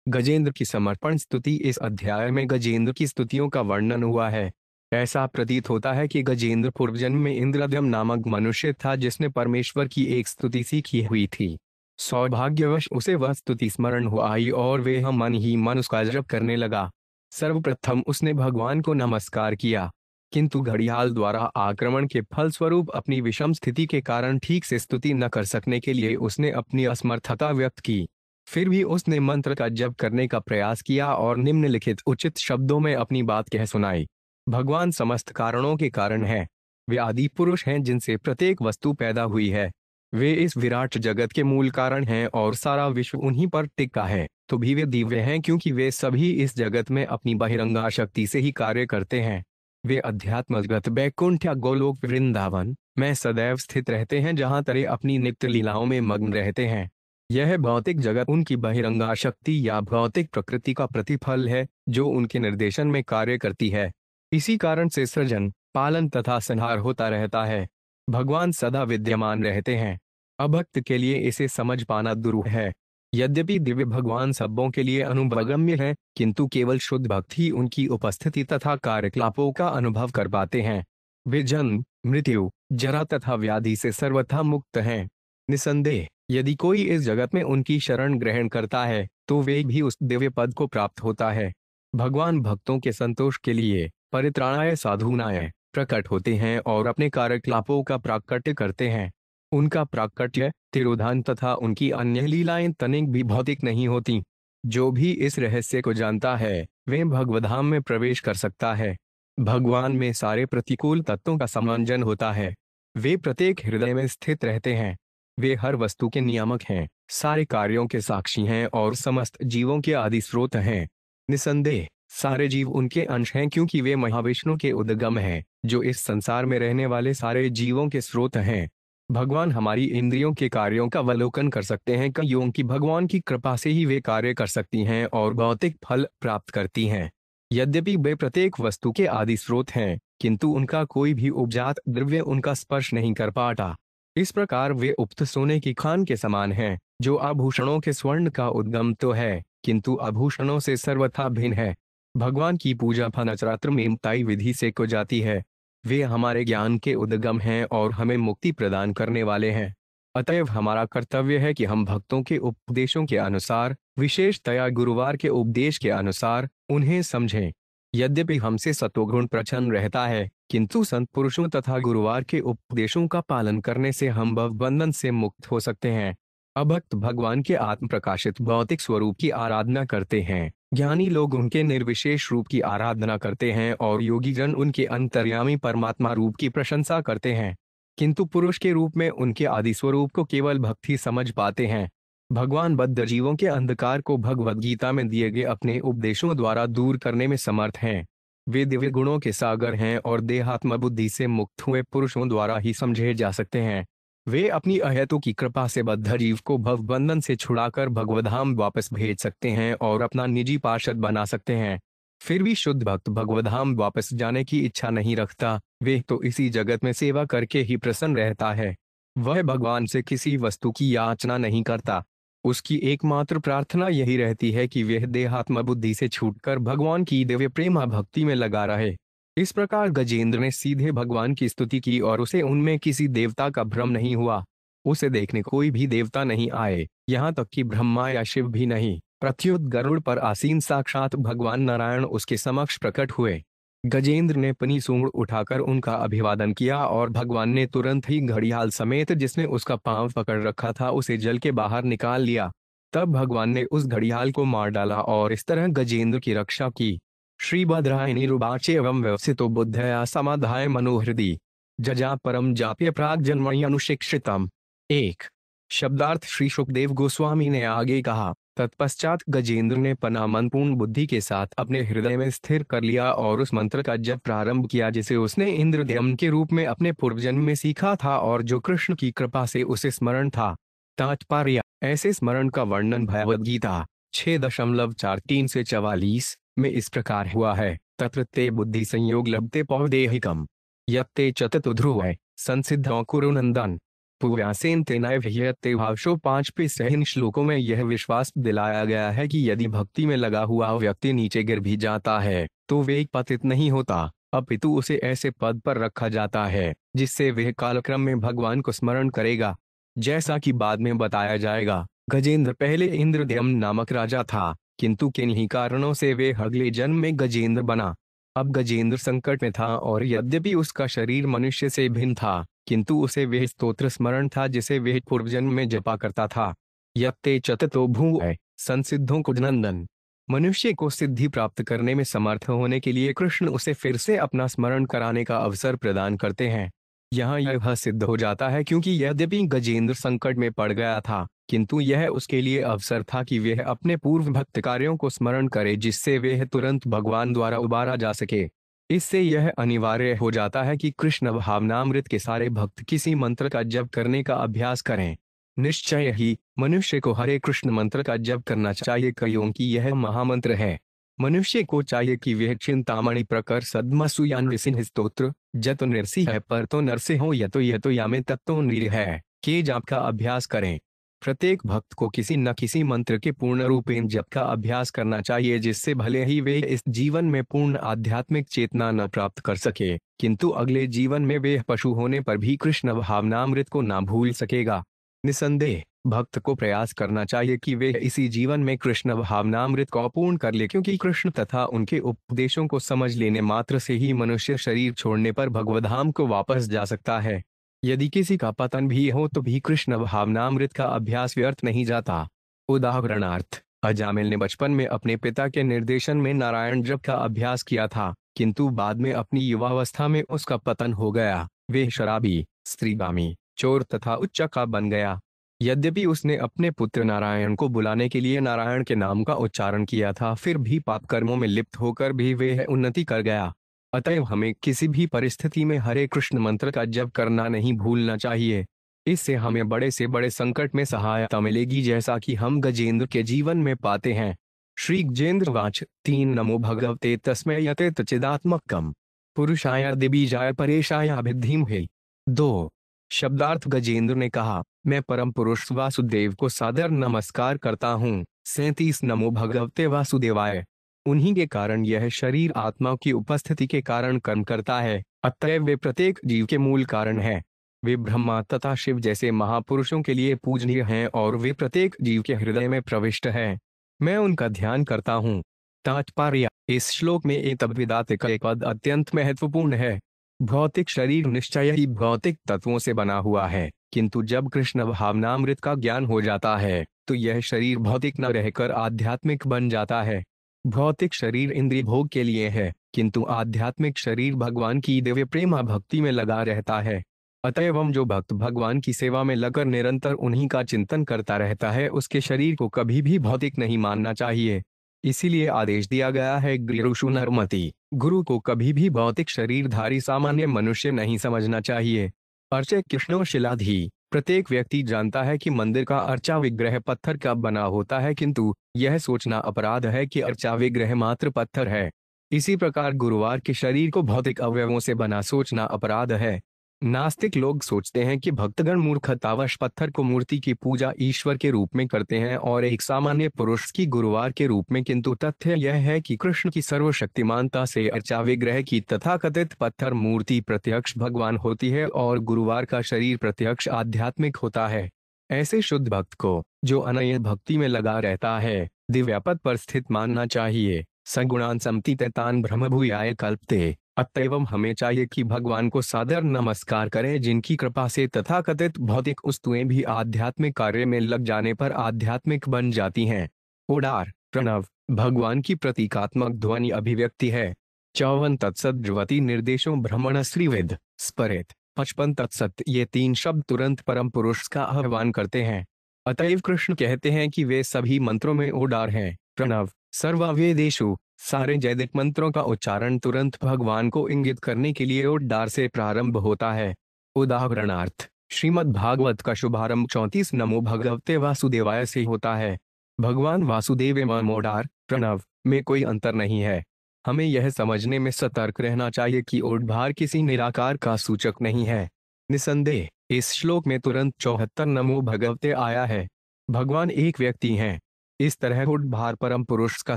गजेंद्र की समर्पण स्तुति। इस अध्याय में गजेंद्र की स्तुतियों का वर्णन हुआ है। ऐसा प्रतीत होता है कि गजेंद्र पूर्वजन्म में इंद्रद्युम्न नामक मनुष्य था जिसने परमेश्वर की एक स्तुति सीखी हुई थी। सौभाग्यवश उसे वह स्तुति स्मरण हो आई और वह मन ही मन उसका जप करने लगा। सर्वप्रथम उसने भगवान को नमस्कार किया, किंतु घड़ियाल द्वारा आक्रमण के फलस्वरूप अपनी विषम स्थिति के कारण ठीक से स्तुति न कर सकने के लिए उसने अपनी असमर्थता व्यक्त की। फिर भी उसने मंत्र का जप करने का प्रयास किया और निम्नलिखित उचित शब्दों में अपनी बात कह सुनाई। भगवान समस्त कारणों के कारण है। वे आदि पुरुष हैं जिनसे प्रत्येक वस्तु पैदा हुई है। वे इस विराट जगत के मूल कारण हैं और सारा विश्व उन्हीं पर टिका है। तो भी वे दिव्य हैं क्योंकि वे सभी इस जगत में अपनी बहिरंगा शक्ति से ही कार्य करते हैं। वे अध्यात्मगत बैकुंठ या गोलोक वृंदावन में सदैव स्थित रहते हैं जहां तरे अपनी नित्य लीलाओं में मग्न रहते हैं। यह भौतिक जगत उनकी बहिरंगा शक्ति या भौतिक प्रकृति का प्रतिफल है जो उनके निर्देशन में कार्य करती है। इसी कारण से सृजन, पालन तथा संहार होता रहता है। भगवान सदा विद्यमान रहते हैं। अभक्त के लिए इसे समझ पाना दुरूह है। यद्यपि दिव्य भगवान सबों के लिए अनुभवगम्य है, किंतु केवल शुद्ध भक्त ही उनकी उपस्थिति तथा कार्यकलापों का अनुभव कर पाते हैं। वे जन्म, मृत्यु, जरा तथा व्याधि से सर्वथा मुक्त हैं। निसंदेह यदि कोई इस जगत में उनकी शरण ग्रहण करता है तो वे भी उस दिव्य पद को प्राप्त होता है। भगवान भक्तों के संतोष के लिए परित्राणाय साधूनाय प्रकट होते हैं और अपने कार्यकलापों का प्राकट्य करते हैं। उनका प्राकट्य, तिरोधान तथा उनकी अन्य लीलाएं तनिक भी भौतिक नहीं होती। जो भी इस रहस्य को जानता है वे भगवधाम में प्रवेश कर सकता है। भगवान में सारे प्रतिकूल तत्वों का समंजन होता है। वे प्रत्येक हृदय में स्थित रहते हैं। वे हर वस्तु के नियामक हैं, सारे कार्यों के साक्षी हैं और समस्त जीवों के आदि स्रोत हैं। निसंदेह सारे जीव उनके अंश हैं क्योंकि वे महाविष्णु के उद्गम हैं जो इस संसार में रहने वाले सारे जीवों के स्रोत हैं। भगवान हमारी इंद्रियों के कार्यों का अवलोकन कर सकते हैं क्योंकि भगवान की कृपा से ही वे कार्य कर सकती हैं और भौतिक फल प्राप्त करती हैं। यद्यपि वे प्रत्येक वस्तु के आदि स्रोत हैं, किंतु उनका कोई भी उपजात द्रव्य उनका स्पर्श नहीं कर पाता। इस प्रकार वे उक्त सोने की खान के समान हैं, जो आभूषणों के स्वर्ण का उद्गम तो है, किंतु आभूषणों से सर्वथा भिन्न है। भगवान की पूजा फनचरात्र मेमताई विधि से को जाती है। वे हमारे ज्ञान के उद्गम हैं और हमें मुक्ति प्रदान करने वाले हैं। अतएव हमारा कर्तव्य है कि हम भक्तों के उपदेशों के अनुसार, विशेषतया गुरुवार के उपदेश के अनुसार, उन्हें समझें। यद्यपि हमसे सत्वगुण प्रचन्न रहता है, किंतु संत पुरुषों तथा गुरुवार के उपदेशों का पालन करने से हम भवबंधन से मुक्त हो सकते हैं। अभक्त भगवान के आत्म प्रकाशित भौतिक स्वरूप की आराधना करते हैं। ज्ञानी लोग उनके निर्विशेष रूप की आराधना करते हैं और योगी जन उनके अंतर्यामी परमात्मा रूप की प्रशंसा करते हैं। किंतु पुरुष के रूप में उनके आदि स्वरूप को केवल भक्त ही समझ पाते हैं। भगवान बद्ध जीवों के अंधकार को भगवद गीता में दिए गए अपने उपदेशों द्वारा दूर करने में समर्थ हैं। वे दिव्य गुणों के सागर हैं और देहात्म बुद्धि से मुक्त हुए पुरुषों द्वारा ही समझे जा सकते हैं। वे अपनी अहेतु की कृपा से बद्ध जीव को भवबंधन से छुड़ाकर भगवधाम वापस भेज सकते हैं और अपना निजी पार्षद बना सकते हैं। फिर भी शुद्ध भक्त भगवधाम वापस जाने की इच्छा नहीं रखता। वे तो इसी जगत में सेवा करके ही प्रसन्न रहता है। वह भगवान से किसी वस्तु की याचना नहीं करता। उसकी एकमात्र प्रार्थना यही रहती है कि वह देहात्म बुद्धि से छूटकर भगवान की दिव्य प्रेमा भक्ति में लगा रहे। इस प्रकार गजेंद्र ने सीधे भगवान की स्तुति की और उसे उनमें किसी देवता का भ्रम नहीं हुआ। उसे देखने कोई भी देवता नहीं आए, यहाँ तक कि ब्रह्मा या शिव भी नहीं। प्रत्युत गरुड़ पर आसीन साक्षात भगवान नारायण उसके समक्ष प्रकट हुए। गजेंद्र ने अपनी सूंड उठाकर उनका अभिवादन किया और भगवान ने तुरंत ही घड़ियाल समेत जिसने उसका पांव पकड़ रखा था उसे जल के बाहर निकाल लिया। तब भगवान ने उस घड़ियाल को मार डाला और इस तरह गजेंद्र की रक्षा की। श्री भद्रायणी रुवाचे एवं व्यवसितो बुद्धया समाधाय मनोहृदि जजा परम जाप्य प्राग जन्मणि अनुशिक्षितम। एक शब्दार्थ श्री सुखदेव गोस्वामी ने आगे कहा, तत्पश्चात गजेंद्र ने पना मनपूर्ण बुद्धि के साथ अपने हृदय में स्थिर कर लिया और उस मंत्र का जप प्रारंभ किया जिसे उसने इंद्रद्युम्न के रूप में अपने पूर्वजन्म में सीखा था और जो कृष्ण की कृपा से उसे स्मरण था। तात्पर्य, ऐसे स्मरण का वर्णन भगवद गीता 6.43 से 44 में इस प्रकार हुआ है। तत्र ते बुद्धि संयोग लभते पौदेहिकम यत्ते चततु ध्रुवै संसिद्धौ कुरु नंदन। पुव्यासेन तेनाय विहयते भावशो 5 पे इन श्लोकों में यह विश्वास दिलाया गया है कि यदि भक्ति में लगा हुआ व्यक्ति नीचे गिर भी जाता है तो वे पतित नहीं होता, अपितु उसे ऐसे पद पर रखा जाता है जिससे वह कालक्रम में भगवान को स्मरण करेगा। जैसा कि बाद में बताया जाएगा, गजेंद्र पहले इंद्रद्युम्न नामक राजा था, किंतु किन्हीं कारणों से वे अगले जन्म में गजेंद्र बना। अब गजेंद्र संकट में था और यद्यपि उसका शरीर मनुष्य से भिन्न था, किंतु उसे वह स्तोत्र स्मरण था जिसे वह पूर्व जन्म में जपा करता था। यत्ते चततो भूय संसिद्धों को नंदन। मनुष्य को सिद्धि प्राप्त करने में समर्थ होने के लिए कृष्ण उसे फिर से अपना स्मरण कराने का अवसर प्रदान करते हैं। यहाँ यह सिद्ध हो जाता है क्योंकि यद्यपि गजेंद्र संकट में पड़ गया था, किंतु यह उसके लिए अवसर था कि वह अपने पूर्व भक्त कार्यों को स्मरण करे जिससे वह तुरंत भगवान द्वारा उबारा जा सके। इससे यह अनिवार्य हो जाता है कि कृष्ण भावनामृत के सारे भक्त किसी मंत्र का जप करने का अभ्यास करें। निश्चय ही मनुष्य को हरे कृष्ण मंत्र का जप करना चाहिए क्योंकि यह महामंत्र है। मनुष्य को चाहिए कि वह चिंतामणि प्रकर सद्मसु नृसिंह स्तोत्र जतो नृसिंह पर तो नरसिंहो यतो यामे तत्तो नृह के जाप का अभ्यास करें। प्रत्येक भक्त को किसी न किसी मंत्र के पूर्ण रूपेण जप का अभ्यास करना चाहिए जिससे भले ही वे इस जीवन में पूर्ण आध्यात्मिक चेतना न प्राप्त कर सके, किंतु अगले जीवन में वे पशु होने पर भी कृष्ण भावनामृत को न भूल सकेगा। निसंदेह भक्त को प्रयास करना चाहिए कि वे इसी जीवन में कृष्ण भावनामृत को पूर्ण कर ले, क्योंकि कृष्ण तथा उनके उपदेशों को समझ लेने मात्र से ही मनुष्य शरीर छोड़ने पर भगवद्धाम को वापस जा सकता है। यदि किसी का पतन भी हो तो भी कृष्ण भावनामृत का अभ्यास व्यर्थ नहीं जाता। उदाहरणार्थ, अजामिल ने बचपन में अपने पिता के निर्देशन में नारायण जप का अभ्यास किया था, किंतु बाद में अपनी युवावस्था में उसका पतन हो गया। वे शराबी, स्त्रीगामी, चोर तथा उच्चका बन गया। यद्यपि उसने अपने पुत्र नारायण को बुलाने के लिए नारायण के नाम का उच्चारण किया था, फिर भी पाप कर्मों में लिप्त होकर भी वह उन्नति कर गया। अतएव हमें किसी भी परिस्थिति में हरे कृष्ण मंत्र का जप करना नहीं भूलना चाहिए। इससे हमें बड़े से बड़े संकट में सहायता मिलेगी, जैसा कि हम गजेंद्र के जीवन में पाते हैं। श्री गजेंद्र वाच 3 नमो भगवते तस्मै यतेत चिदात्मकम् पुरुषाय दिबीजाय परेशाय अभिद्धिम हे। 2 शब्दार्थ गजेंद्र ने कहा, मैं परम पुरुष वासुदेव को सादर नमस्कार करता हूँ। 37 नमो भगवते वासुदेवाय। उन्हीं के कारण यह शरीर आत्मा की उपस्थिति के कारण कर्म करता है, अतएव वे प्रत्येक जीव के मूल कारण है। वे ब्रह्मा तथा शिव जैसे महापुरुषों के लिए पूजनीय हैं और वे प्रत्येक जीव के हृदय में प्रविष्ट हैं। मैं उनका ध्यान करता हूँ। तात्पर्य, इस श्लोक में एतद्विदाते का एक पद अत्यंत महत्वपूर्ण है। भौतिक शरीर निश्चय ही भौतिक तत्वों से बना हुआ है, किंतु जब कृष्ण भावनामृत का ज्ञान हो जाता है तो यह शरीर भौतिक न रहकर आध्यात्मिक बन जाता है। भौतिक शरीर इंद्रिय भोग के लिए है, किंतु आध्यात्मिक शरीर भगवान की दिव्य प्रेमा भक्ति में लगा रहता है। अतएव हम जो भक्त भगवान की सेवा में लगकर निरंतर उन्हीं का चिंतन करता रहता है, उसके शरीर को कभी भी भौतिक नहीं मानना चाहिए। इसीलिए आदेश दिया गया है गुरुषु नरमति, गुरु को कभी भी भौतिक शरीरधारी सामान्य मनुष्य नहीं समझना चाहिए। अर्चय कृष्णो शिलाधि। प्रत्येक व्यक्ति जानता है कि मंदिर का अर्चा विग्रह पत्थर का बना होता है, किंतु यह सोचना अपराध है कि अर्चा विग्रह मात्र पत्थर है। इसी प्रकार गुरुवार के शरीर को भौतिक अवयवों से बना सोचना अपराध है। नास्तिक लोग सोचते हैं कि भक्तगण मूर्खतावश पत्थर को मूर्ति की पूजा ईश्वर के रूप में करते हैं और एक सामान्य पुरुष की गुरुवार के रूप में, किंतु तथ्य यह है कि कृष्ण की सर्वशक्तिमानता से अर्चा विग्रह की तथाकथित पत्थर मूर्ति प्रत्यक्ष भगवान होती है और गुरुवार का शरीर प्रत्यक्ष आध्यात्मिक होता है। ऐसे शुद्ध भक्त को, जो अनन्य भक्ति में लगा रहता है, दिव्यपद पर स्थित मानना चाहिए। सगुणान समतीतान ब्रह्मभूयाय कल्पते। अतएव हमें चाहिए कि भगवान को सादर नमस्कार करें, जिनकी कृपा से तथाकथित भौतिक वस्तुएं भी आध्यात्मिक कार्य में लग जाने पर आध्यात्मिक बन जाती हैं। ओडार प्रणव भगवान की प्रतीकात्मक ध्वनि अभिव्यक्ति है। 54 तत्सत ध्रुवती निर्देशों भ्रमण श्रीवेद स्परित 55 तत्सत। ये 3 शब्द तुरंत परम पुरुष का आह्वान करते हैं। अतएव कृष्ण कहते हैं कि वे सभी मंत्रों में ओडार हैं। प्रणव सर्ववेदेषु, सारे जैदिक मंत्रों का उच्चारण तुरंत भगवान को इंगित करने के लिए ओडार से प्रारंभ होता है। उदाहरणार्थ, श्रीमद् भागवत का शुभारंभ 34 नमो भगवते वासुदेवाय से होता है। भगवान वासुदेव एवं ओडार प्रणव में कोई अंतर नहीं है। हमें यह समझने में सतर्क रहना चाहिए कि ओडभार किसी निराकार का सूचक नहीं है। निसंदेह इस श्लोक में तुरंत 74 नमो भगवते आया है। भगवान एक व्यक्ति हैं। इस तरह ऊर्ध्वभार परम पुरुष का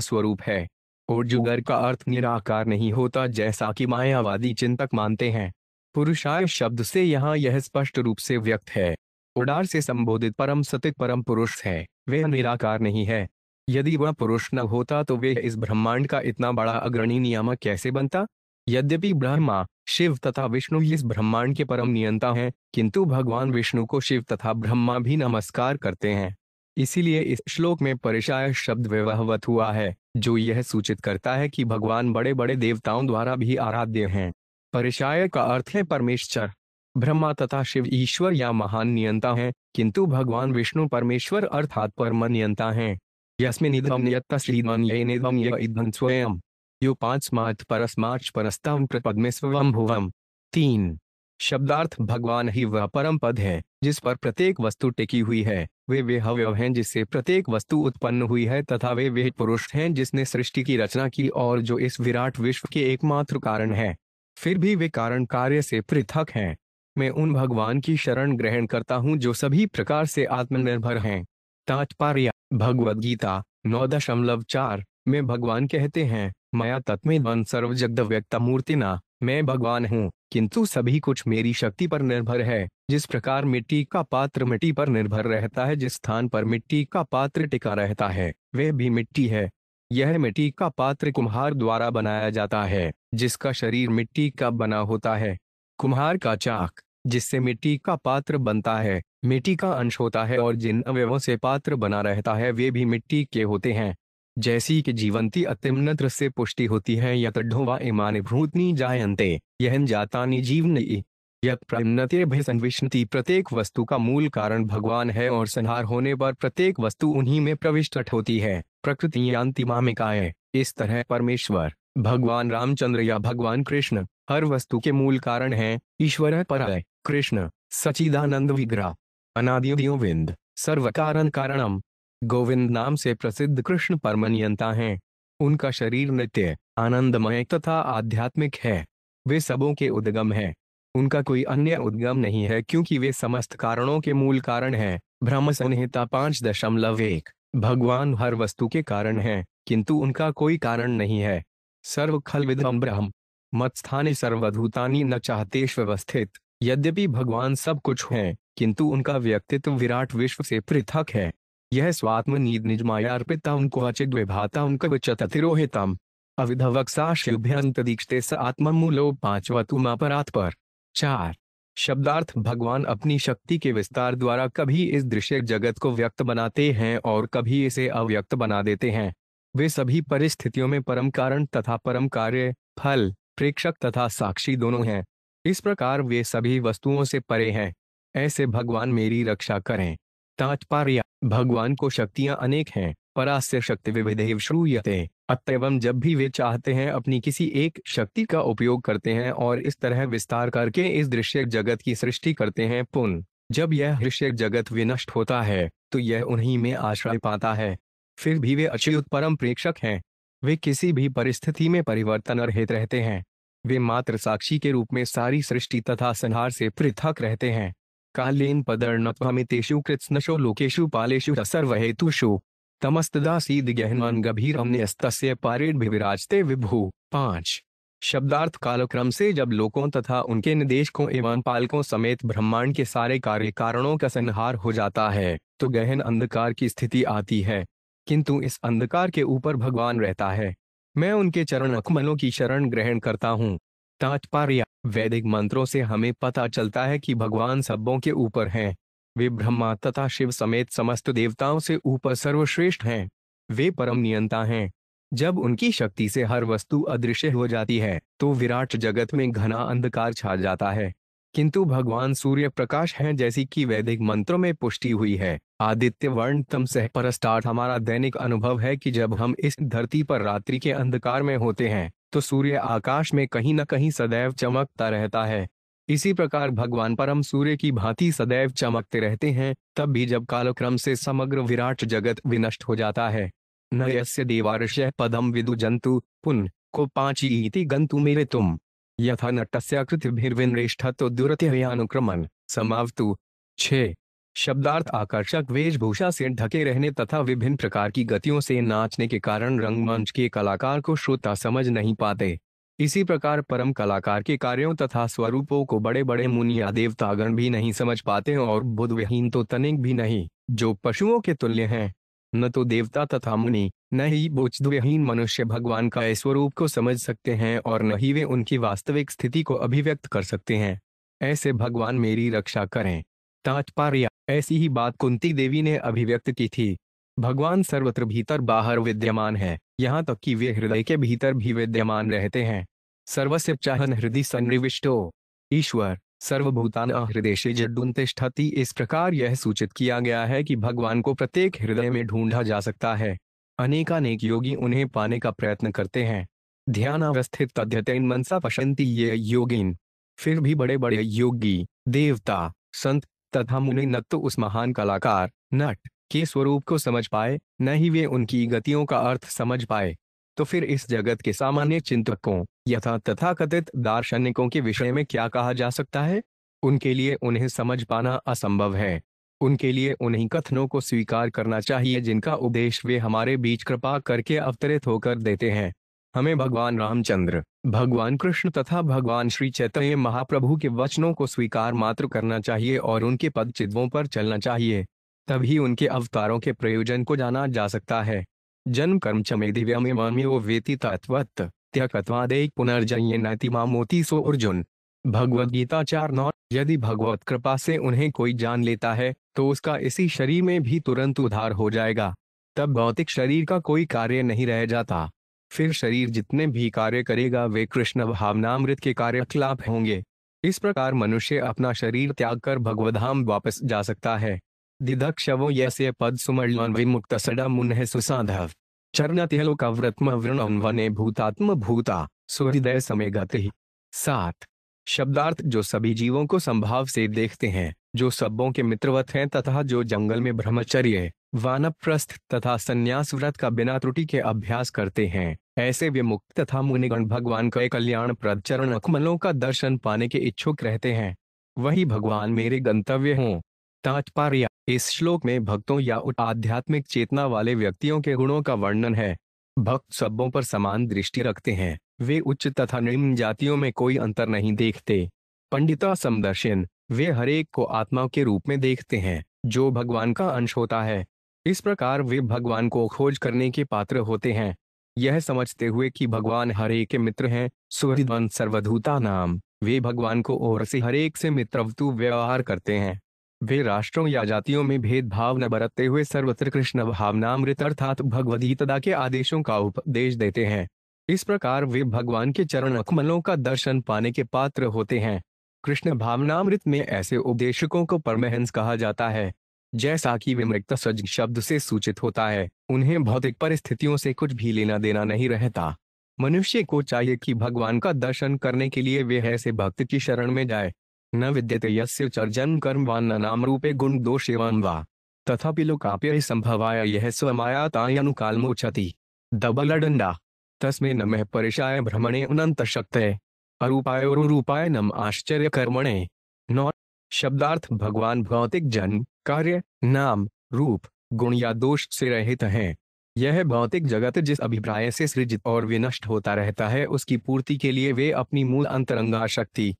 स्वरूप है। ऊर्जुगर का अर्थ निराकार नहीं होता जैसा कि मायावादी चिंतक मानते हैं। पुरुषाय शब्द से यहाँ यह स्पष्ट रूप से व्यक्त है। उडार से संबोधित परम सतित परम पुरुष है, वह निराकार नहीं है। यदि वह पुरुष न होता तो वे इस ब्रह्मांड का इतना बड़ा अग्रणी नियामक कैसे बनता। यद्यपि ब्रह्मा, शिव तथा विष्णु इस ब्रह्मांड के परम नियंता हैं, किंतु भगवान विष्णु को शिव तथा ब्रह्मा भी नमस्कार करते हैं। इसीलिए इस श्लोक में परिशाय शब्द व्यवहृत हुआ है, जो यह सूचित करता है कि भगवान बड़े बड़े देवताओं द्वारा भी आराध्य हैं। परिशाय का अर्थ है परमेश्वर। ब्रह्मा तथा शिव ईश्वर या महान नियंता हैं, किंतु भगवान विष्णु परमेश्वर अर्थात परम नियंता हैं। यस्मिनिदं नियतश्रीमन् येनेदं य इदं स्वयं यो पांचमात् परस्माच् परस्तां प्रपद में स्वयं भुवम। 3 शब्दार्थ भगवान ही वह परम पद है जिस पर प्रत्येक वस्तु टिकी हुई है। वे अवयव हैं जिससे प्रत्येक वस्तु उत्पन्न हुई है तथा वे पुरुष हैं जिसने सृष्टि की रचना की और जो इस विराट विश्व के एकमात्र कारण है। फिर भी वे कारण कार्य से पृथक हैं। मैं उन भगवान की शरण ग्रहण करता हूँ जो सभी प्रकार से आत्मनिर्भर हैं। तात्पर्य भगवद गीता 9.4 में भगवान कहते हैं, मया तत्मेवं सर्व जगद व्यक्त मूर्तिना, मैं भगवान हूँ किंतु सभी कुछ मेरी शक्ति पर निर्भर है। जिस प्रकार मिट्टी का पात्र मिट्टी पर निर्भर रहता है, जिस स्थान पर मिट्टी का पात्र टिका रहता है वह भी मिट्टी है। यह मिट्टी का पात्र कुम्हार द्वारा बनाया जाता है, जिसका शरीर मिट्टी का बना होता है। कुम्हार का चाक जिससे मिट्टी का पात्र बनता है मिट्टी का अंश होता है और जिन अवयवों से पात्र बना रहता है वे भी मिट्टी के होते हैं। जैसी कि जीवंती अतिम्नत्र से पुष्टि होती है यत ढोवा इमानि भूतनी जायन्ते यहन जातानि जीवनि यत प्रन्नते भयसंविष्णति। प्रत्येक वस्तु का मूल कारण भगवान है और संहार होने पर प्रत्येक वस्तु उन्हीं में प्रविष्ट होती है। प्रकृति यान्ति मामिकाय। इस तरह परमेश्वर भगवान रामचंद्र या भगवान कृष्ण हर वस्तु के मूल कारण हैं। ईश्वर परः कृष्ण सच्चिदानंद विग्रह अनादियोविंद सर्व कारण कारणम। गोविंद नाम से प्रसिद्ध कृष्ण परमनियंता हैं। उनका शरीर नित्य आनंदमय तथा आध्यात्मिक है। वे सबों के उद्गम हैं। उनका कोई अन्य उद्गम नहीं है क्योंकि वे समस्त कारणों के मूल कारण हैं। ब्रह्म संहिता 5.1। भगवान हर वस्तु के कारण हैं किंतु उनका कोई कारण नहीं है। सर्व खल्विदं ब्रह्म मत्स्थाने सर्वभूतानि न चाहतेष्वस्थित। यद्यपि भगवान सब कुछ हैं किंतु उनका व्यक्तित्व विराट विश्व से पृथक है। यह स्वात्म निज मायार्पिता उनको अचिद विभाता उनका विचतिरोहितम अविधवक्सा शिभ्यंत दीक्षते स आत्ममूलो 5 अपराध पर। 4 शब्दार्थ भगवान अपनी शक्ति के विस्तार द्वारा कभी इस दृश्य जगत को व्यक्त बनाते हैं और कभी इसे अव्यक्त बना देते हैं। वे सभी परिस्थितियों में परम कारण तथा परम कार्य फल प्रेक्षक तथा साक्षी दोनों हैं। इस प्रकार वे सभी वस्तुओं से परे हैं। ऐसे भगवान मेरी रक्षा करें। तात्पर्य भगवान को शक्तियां अनेक हैं, परास्य शक्ति विविधैव श्रूयते। अतएव जब भी वे चाहते हैं अपनी किसी एक शक्ति का उपयोग करते हैं और इस तरह विस्तार करके इस दृश्य जगत की सृष्टि करते हैं। पुनः जब यह दृश्य जगत विनष्ट होता है तो यह उन्हीं में आश्रय पाता है। फिर भी वे अच्युत परम प्रेक्षक हैं। वे किसी भी परिस्थिति में परिवर्तन रहित रहते हैं। वे मात्र साक्षी के रूप में सारी सृष्टि तथा संहार से पृथक रहते हैं। कालेन पदर्नत्वमितेषु कृत्स्नशो लोकेषु पालेषु सर्वहेतुषु तमस्तदासीद गहनवान गभीरम न्यस्तस्य पारेड्भिविराजते विभु। 5 शब्दार्थ कालक्रम से जब लोकों तथा उनके निदेशकों एवं पालकों समेत ब्रह्मांड के सारे कार्य कारणों का संहार हो जाता है तो गहन अंधकार की स्थिति आती है, किंतु इस अंधकार के ऊपर भगवान रहता है। मैं उनके चरण कमलों की शरण ग्रहण करता हूँ। तात्पर्य वैदिक मंत्रों से हमें पता चलता है कि भगवान सबों के ऊपर हैं। वे ब्रह्मा तथा शिव समेत समस्त देवताओं से ऊपर सर्वश्रेष्ठ हैं। वे परम नियंता हैं। जब उनकी शक्ति से हर वस्तु अदृश्य हो जाती है तो विराट जगत में घना अंधकार छा जाता है, किंतु भगवान सूर्य प्रकाश हैं जैसी कि वैदिक मंत्रों में पुष्टि हुई है। आदित्य वर्ण तम सह परस्तार्थ हमारा दैनिक अनुभव है कि जब हम इस धरती पर रात्रि के अंधकार में होते हैं तो सूर्य आकाश में कहीं न कहीं सदैव चमकता रहता है। इसी प्रकार भगवान परम सूर्य की भांति सदैव चमकते रहते हैं, तब भी जब कालक्रम से समग्र विराट जगत विनष्ट हो जाता है। न यस्य देवार्षय पदम विदु जंतु पुन को पांची इति गंतु मेरे तुम। यथा नटस्य कृतिभिर्विनरेष्ठतो दुरत्ययानुक्रमण समावतु। 6। शब्दार्थ आकर्षक वेशभूषा से ढके रहने तथा विभिन्न प्रकार की गतियों से नाचने के कारण रंगमंच के कलाकार को श्रोता समझ नहीं पाते। इसी प्रकार परम कलाकार के कार्यों तथा स्वरूपों को बड़े बड़े मुनि या देवतागण भी नहीं समझ पाते और बुद्धिहीन तो तनिक भी नहीं, जो पशुओं के तुल्य हैं। न तो देवता तथा मुनि, न ही बुद्धिहीन मनुष्य भगवान का स्वरूप को समझ सकते हैं और न ही वे उनकी वास्तविक स्थिति को अभिव्यक्त कर सकते हैं। ऐसे भगवान मेरी रक्षा करें। तात्पर्य: ऐसी ही बात कुंती देवी ने अभिव्यक्त की थी। भगवान सर्वत्र भीतर बाहर विद्यमान है, यहाँ तक कि वे हृदय के भीतर भी विद्यमान रहते हैं। सर्वस्य चाहन हृदय सन्निविष्टो ईश्वर सर्वभूतानां हृदयेषु जड्डुं तिष्ठति। इस प्रकार यह सूचित किया गया है कि भगवान को प्रत्येक हृदय में ढूंढा जा सकता है। अनेकानेक योगी उन्हें पाने का प्रयत्न करते हैं। ध्यानावस्थित तद्यतेन मनसा पश्यन्ति ये योगिन। फिर भी बड़े बड़े योगी, देवता, संत तथा मुनि न तो उस महान कलाकार नट के स्वरूप को समझ पाए, न ही वे उनकी गतियों का अर्थ समझ पाए। तो फिर इस जगत के सामान्य चिंतकों यथा तथाकथित दार्शनिकों के विषय में क्या कहा जा सकता है? उनके लिए उन्हें समझ पाना असंभव है। उनके लिए उन्हीं कथनों को स्वीकार करना चाहिए जिनका उपदेश वे हमारे बीच कृपा करके अवतरित होकर देते हैं। हमें भगवान रामचंद्र, भगवान कृष्ण तथा भगवान श्री चैतन्य महाप्रभु के वचनों को स्वीकार मात्र करना चाहिए और उनके पद चिह्नों पर चलना चाहिए। तभी उनके अवतारों के प्रयोजन को जाना जा सकता है। जन्म कर्म च मे दिव्यमे माम्यो वेति तत्वत् त्यक्त्वादेक पुनर्जन्य नैति मामोति सो अर्जुन। भगवद गीता 4:9। यदि भगवत कृपा से उन्हें कोई जान लेता है तो उसका इसी शरीर में भी तुरंत उद्धार हो जाएगा। तब भौतिक शरीर का कोई कार्य नहीं रह जाता। फिर शरीर जितने भी कार्य करेगा वे कृष्ण भावनामृत के कार्यकलाप होंगे। इस प्रकार मनुष्य अपना शरीर त्याग कर भगवधाम वापस जा सकता है। दिदक्षवो यस्य पद सुमर्लन विमुक्त सदा मुन्ह सुसाधव चरणत्यलोकव्रतम वृणन वने भूतात्म भूता सुहृदय समय गति। 7। शब्दार्थ जो सभी जीवों को संभाव से देखते हैं, जो सबों के मित्रवत हैं तथा जो जंगल में ब्रह्मचर्य, वानप्रस्थ तथा संन्यास व्रत का बिना त्रुटि के अभ्यास करते हैं, ऐसे विमुक्त तथा मुनिगण भगवान के कल्याणप्रद चरण कमलों का दर्शन पाने के इच्छुक रहते हैं। वही भगवान मेरे गंतव्य हों। तात्पर्य: इस श्लोक में भक्तों या आध्यात्मिक चेतना वाले व्यक्तियों के गुणों का वर्णन है। भक्त सबों पर समान दृष्टि रखते हैं, वे उच्च तथा निम्न जातियों में कोई अंतर नहीं देखते। पंडिता समदर्शन, वे हरेक को आत्मा के रूप में देखते हैं जो भगवान का अंश होता है। इस प्रकार वे भगवान को खोज करने के पात्र होते हैं। यह समझते हुए कि भगवान हरेक के मित्र हैं, सुहृदवन् सर्वभूता नाम, वे भगवान को ओर से हरेक से मित्रवतु व्यवहार करते हैं। वे राष्ट्रों या जातियों में भेदभाव न बरतते हुए सर्वत्र कृष्ण भावनामृत अर्थात भगवद्गीता के आदेशों का उपदेश देते हैं। इस प्रकार वे भगवान के चरण कमलों का दर्शन पाने के पात्र होते हैं। कृष्ण भावनामृत में ऐसे उपदेशकों को परमहंस कहा जाता है। जैसा कि विमृक्त सज शब्द से सूचित होता है, उन्हें भौतिक परिस्थितियों से कुछ भी लेना देना नहीं रहता। मनुष्य को चाहिए कि भगवान का दर्शन करने के लिए वे ऐसे भक्त की शरण में जाए। न विद्यते यस्य चर्जन कर्मवान न नाम रूपे गुण दोषेवान वा तथापि लोकाप्य संभवाय यह स्वमायातायनुकालमोचति दबलडंडा तस्मै नमः परिशाय भ्रमणे अनंत शक्तये अरूपाय नम आश्चर्य कर्मणे। 9। शब्दार्थ भगवान भौतिक जन्म, कार्य, नाम, रूप, गुण या दोष से रहित हैं। यह भौतिक जगत जिस अभिप्राय से सृजित और विनष्ट होता रहता है उसकी पूर्ति के लिए वे अपनी मूल अंतरंगा शक्ति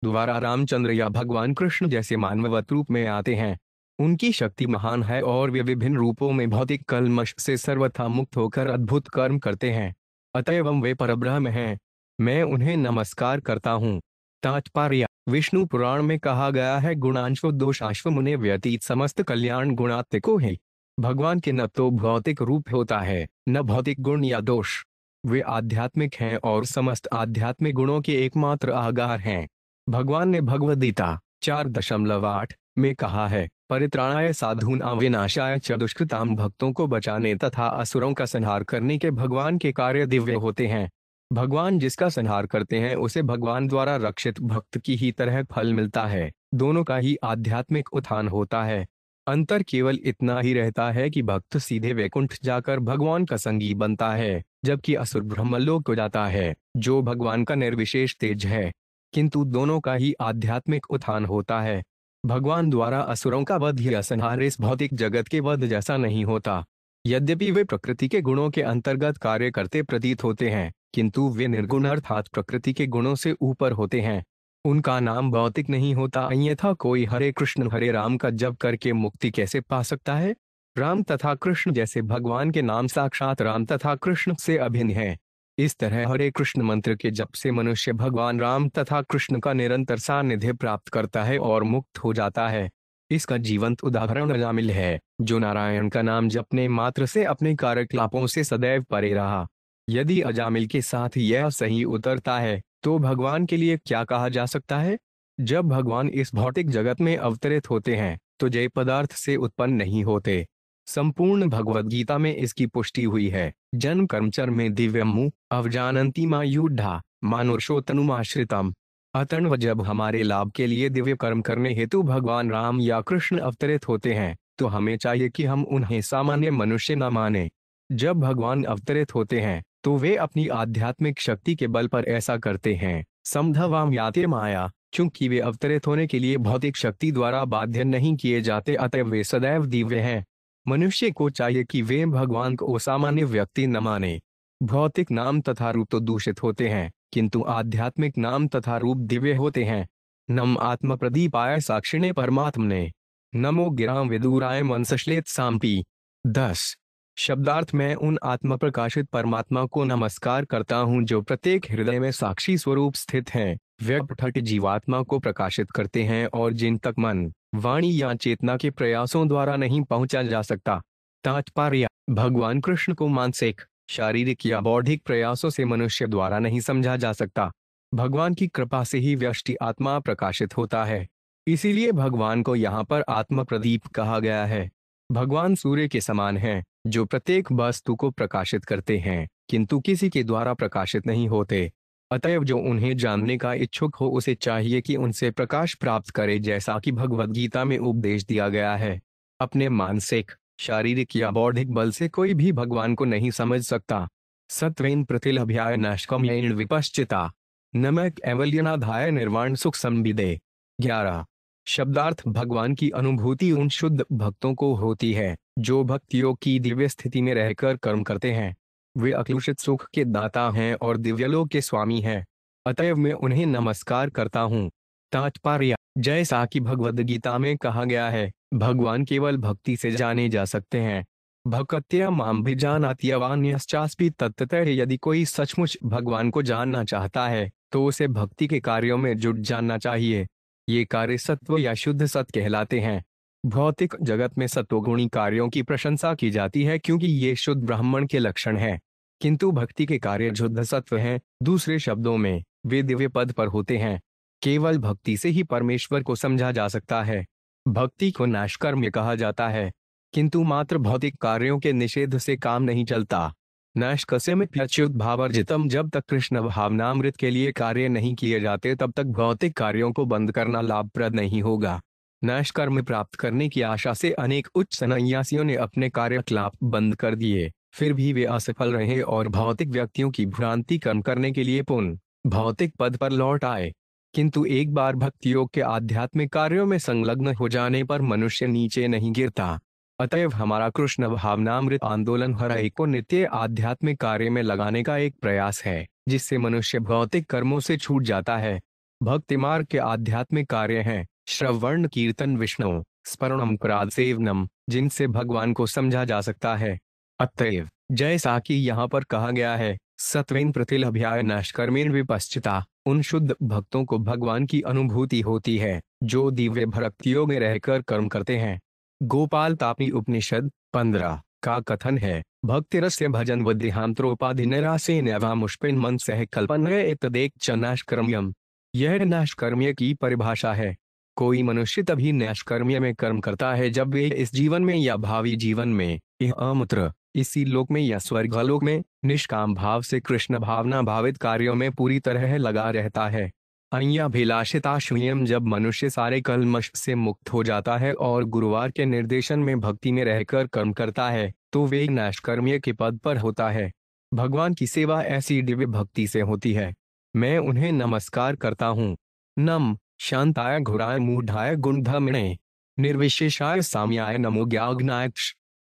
द्वारा रामचंद्र या भगवान कृष्ण जैसे मानववत रूप में आते हैं। उनकी शक्ति महान है और वे विभिन्न रूपों में भौतिक कल्मश से सर्वथा मुक्त होकर अद्भुत कर्म करते हैं। अतएव वे परब्रह्म हैं। मैं उन्हें नमस्कार करता हूँ। तात्पर्य: विष्णु पुराण में कहा गया है गुणांशो दोषाश्व मुने व्यतीत समस्त कल्याण गुणात्मिको है। भगवान के न तो भौतिक रूप होता है न भौतिक गुण या दोष। वे आध्यात्मिक हैं और समस्त आध्यात्मिक गुणों के एकमात्र आधार हैं। भगवान ने भगवद्गीता 4:8 में कहा है, परित्राणाय साधूनां विनाशाय च दुष्कृतां, भक्तों को बचाने तथा असुरों का संहार करने के भगवान के कार्य दिव्य होते हैं। भगवान जिसका संहार करते हैं उसे भगवान द्वारा रक्षित भक्त की ही तरह फल मिलता है। दोनों का ही आध्यात्मिक उत्थान होता है। अंतर केवल इतना ही रहता है कि भक्त सीधे वैकुंठ जाकर भगवान का संगी बनता है, जबकि असुर ब्रह्मलोक को जाता है, जो भगवान का निर्विशेष तेज है। किंतु दोनों का ही आध्यात्मिक उत्थान होता है। भगवान द्वारा असुरों का वध या संहार इस भौतिक जगत के वध जैसा नहीं होता। यद्यपि वे प्रकृति के गुणों के अंतर्गत कार्य करते प्रतीत होते हैं, किंतु वे निर्गुण अर्थात प्रकृति के गुणों से ऊपर होते हैं। उनका नाम भौतिक नहीं होता। अन्यथा कोई हरे कृष्ण हरे राम का जप करके मुक्ति कैसे पा सकता है? राम तथा कृष्ण जैसे भगवान के नाम साक्षात राम तथा कृष्ण से अभिन्न है। इस तरह हरे कृष्ण मंत्र के जप से मनुष्य भगवान राम तथा कृष्ण का निरंतर सानिध्य प्राप्त करता है और मुक्त हो जाता है। इसका जीवंत उदाहरण अजामिल है, जो नारायण का नाम जपने मात्र से अपने कार्यकलापों से सदैव परे रहा। यदि अजामिल के साथ यह सही उतरता है, तो भगवान के लिए क्या कहा जा सकता है? जब भगवान इस भौतिक जगत में अवतरित होते हैं, तो जय पदार्थ से उत्पन्न नहीं होते। संपूर्ण भगवद गीता में इसकी पुष्टि हुई है। जन्म कर्मचर में दिव्यमु अवजानंती मायुढ़ा मानुषोतनुमाश्रितम। अतर्व जब हमारे लाभ के लिए दिव्य कर्म करने हेतु भगवान राम या कृष्ण अवतरित होते हैं, तो हमें चाहिए कि हम उन्हें सामान्य मनुष्य न माने। जब भगवान अवतरित होते हैं, तो वे अपनी आध्यात्मिक शक्ति के बल पर ऐसा करते हैं। समधवाम याते माया, चूंकि वे अवतरित होने के लिए भौतिक शक्ति द्वारा बाध्य नहीं किए जाते, अतः वे सदैव दिव्य हैं। मनुष्य को चाहिए कि वे भगवान को सामान्य व्यक्ति न माने। भौतिक नाम तथा रूप तो दूषित होते हैं, किंतु आध्यात्मिक नाम तथा रूप दिव्य होते हैं। नम आत्म प्रदीपाय साक्षिणे परमात्मने नमो गिराम विदुराय मनसश्लेत सांपी। 10 शब्दार्थ में उन आत्म प्रकाशित परमात्मा को नमस्कार करता हूँ जो प्रत्येक हृदय में साक्षी स्वरूप स्थित हैं। वे पृथक जीवात्मा को प्रकाशित करते हैं और जिन तक मन, वाणी या चेतना के प्रयासों द्वारा नहीं पहुंचा जा सकता। तात्पर्य: भगवान कृष्ण को मानसिक, शारीरिक या बौद्धिक प्रयासों से मनुष्य द्वारा नहीं समझा जा सकता। भगवान की कृपा से ही व्यष्टि आत्मा प्रकाशित होता है। इसीलिए भगवान को यहाँ पर आत्म प्रदीप कहा गया है। भगवान सूर्य के समान हैं, जो प्रत्येक वस्तु को प्रकाशित करते हैं, किंतु किसी के द्वारा प्रकाशित नहीं होते। अतएव जो उन्हें जानने का इच्छुक हो, उसे चाहिए कि उनसे प्रकाश प्राप्त करे, जैसा कि भगवद गीता में उपदेश दिया गया है। अपने मानसिक, शारीरिक या बौद्धिक बल से कोई भी भगवान को नहीं समझ सकता। सत्वेन प्रतिलभ्याय नष्कम्येन विपश्चिता नमक एवल्यनाधाय निर्वाण सुख संविदे। 11 शब्दार्थ: भगवान की अनुभूति उन शुद्ध भक्तों को होती है जो भक्ति योग की दिव्य स्थिति में रहकर कर्म करते हैं। वे अक्लुषित सुख के दाता हैं और दिव्यलोक के स्वामी हैं। अतएव मैं उन्हें नमस्कार करता हूँ। तात्पर्य: जैसा कि भगवद गीता में कहा गया है, भगवान केवल भक्ति से जाने जा सकते हैं। भक्त्या माम भिजानात्यवान्यश्चास्पि तत्ततः। यदि कोई सचमुच भगवान को जानना चाहता है, तो उसे भक्ति के कार्यों में जुट जाना चाहिए। ये कार्य सत्व या शुद्ध सत कहलाते हैं। भौतिक जगत में सत्वगुणी कार्यों की प्रशंसा की जाती है, क्योंकि ये शुद्ध ब्राह्मण के लक्षण हैं। किंतु भक्ति के कार्य शुद्ध सत्व हैं। दूसरे शब्दों में, वे दिव्य पद पर होते हैं। केवल भक्ति से ही परमेश्वर को समझा जा सकता है। भक्ति को नाशकर्म्य कहा जाता है, किंतु मात्र भौतिक कार्यों के निषेध से काम नहीं चलता। नाशकस्यमित्यच्युत भावर्जितम। जब तक कृष्ण भावनामृत के लिए कार्य नहीं किए जाते, तब तक भौतिक कार्यों को बंद करना लाभप्रद नहीं होगा। नाशकर्म प्राप्त करने की आशा से अनेक उच्च सन्यासियों ने अपने कार्यकलाप बंद कर दिए, फिर भी वे असफल रहे और भौतिक व्यक्तियों की भ्रांति कम करने के लिए पुनः भौतिक पद पर लौट आए। किंतु एक बार भक्ति योग के आध्यात्मिक कार्यों में संलग्न हो जाने पर मनुष्य नीचे नहीं गिरता। अतएव हमारा कृष्ण भावनामृत आंदोलन हर एक को नित्य आध्यात्मिक कार्य में लगाने का एक प्रयास है, जिससे मनुष्य भौतिक कर्मों से छूट जाता है। भक्ति मार्ग के आध्यात्मिक कार्य हैं श्रवण कीर्तन विष्णु स्मरणम पराध सेवनम, जिनसे भगवान को समझा जा सकता है। अतएव जैसा कि यहाँ पर कहा गया है, सत्वेन प्रतिलभ्याय नष्कर्मेण विपश्चिता, उन शुद्ध भक्तों को भगवान की अनुभूति होती है जो दिव्य भक्तियों में रहकर कर्म करते हैं। गोपाल तापी उपनिषद 15 का कथन है, भक्तिरस्य भजन वद्रिहांत्रोपाधि निरासे नैवामुष्पिन मन सह कल्पन्वय तदेक च नाशकर्म्यम। यह नाशकर्म्य की परिभाषा है। कोई मनुष्य तभी नाशकर्म्य में कर्म करता है जब वे इस जीवन में या भावी जीवन में, यह अमूत्र, इसी लोक में या स्वर्गलोक में, निष्काम भाव से कृष्ण भावना भावित कार्यों में पूरी तरह लगा रहता है। अय्याभिलाषिता शून्यम, जब मनुष्य सारे कल्मश से मुक्त हो जाता है और गुरुवार के निर्देशन में भक्ति में रहकर कर्म करता है तो वे नैष्कर्म्य के पद पर होता है। भगवान की सेवा ऐसी दिव्य भक्ति से होती है। मैं उन्हें नमस्कार करता हूँ। नम शांताय घोराय मूढ़ाय गुणधर्मिणे निर्विशेषाय साम्याय नमो ज्ञाग्नाय।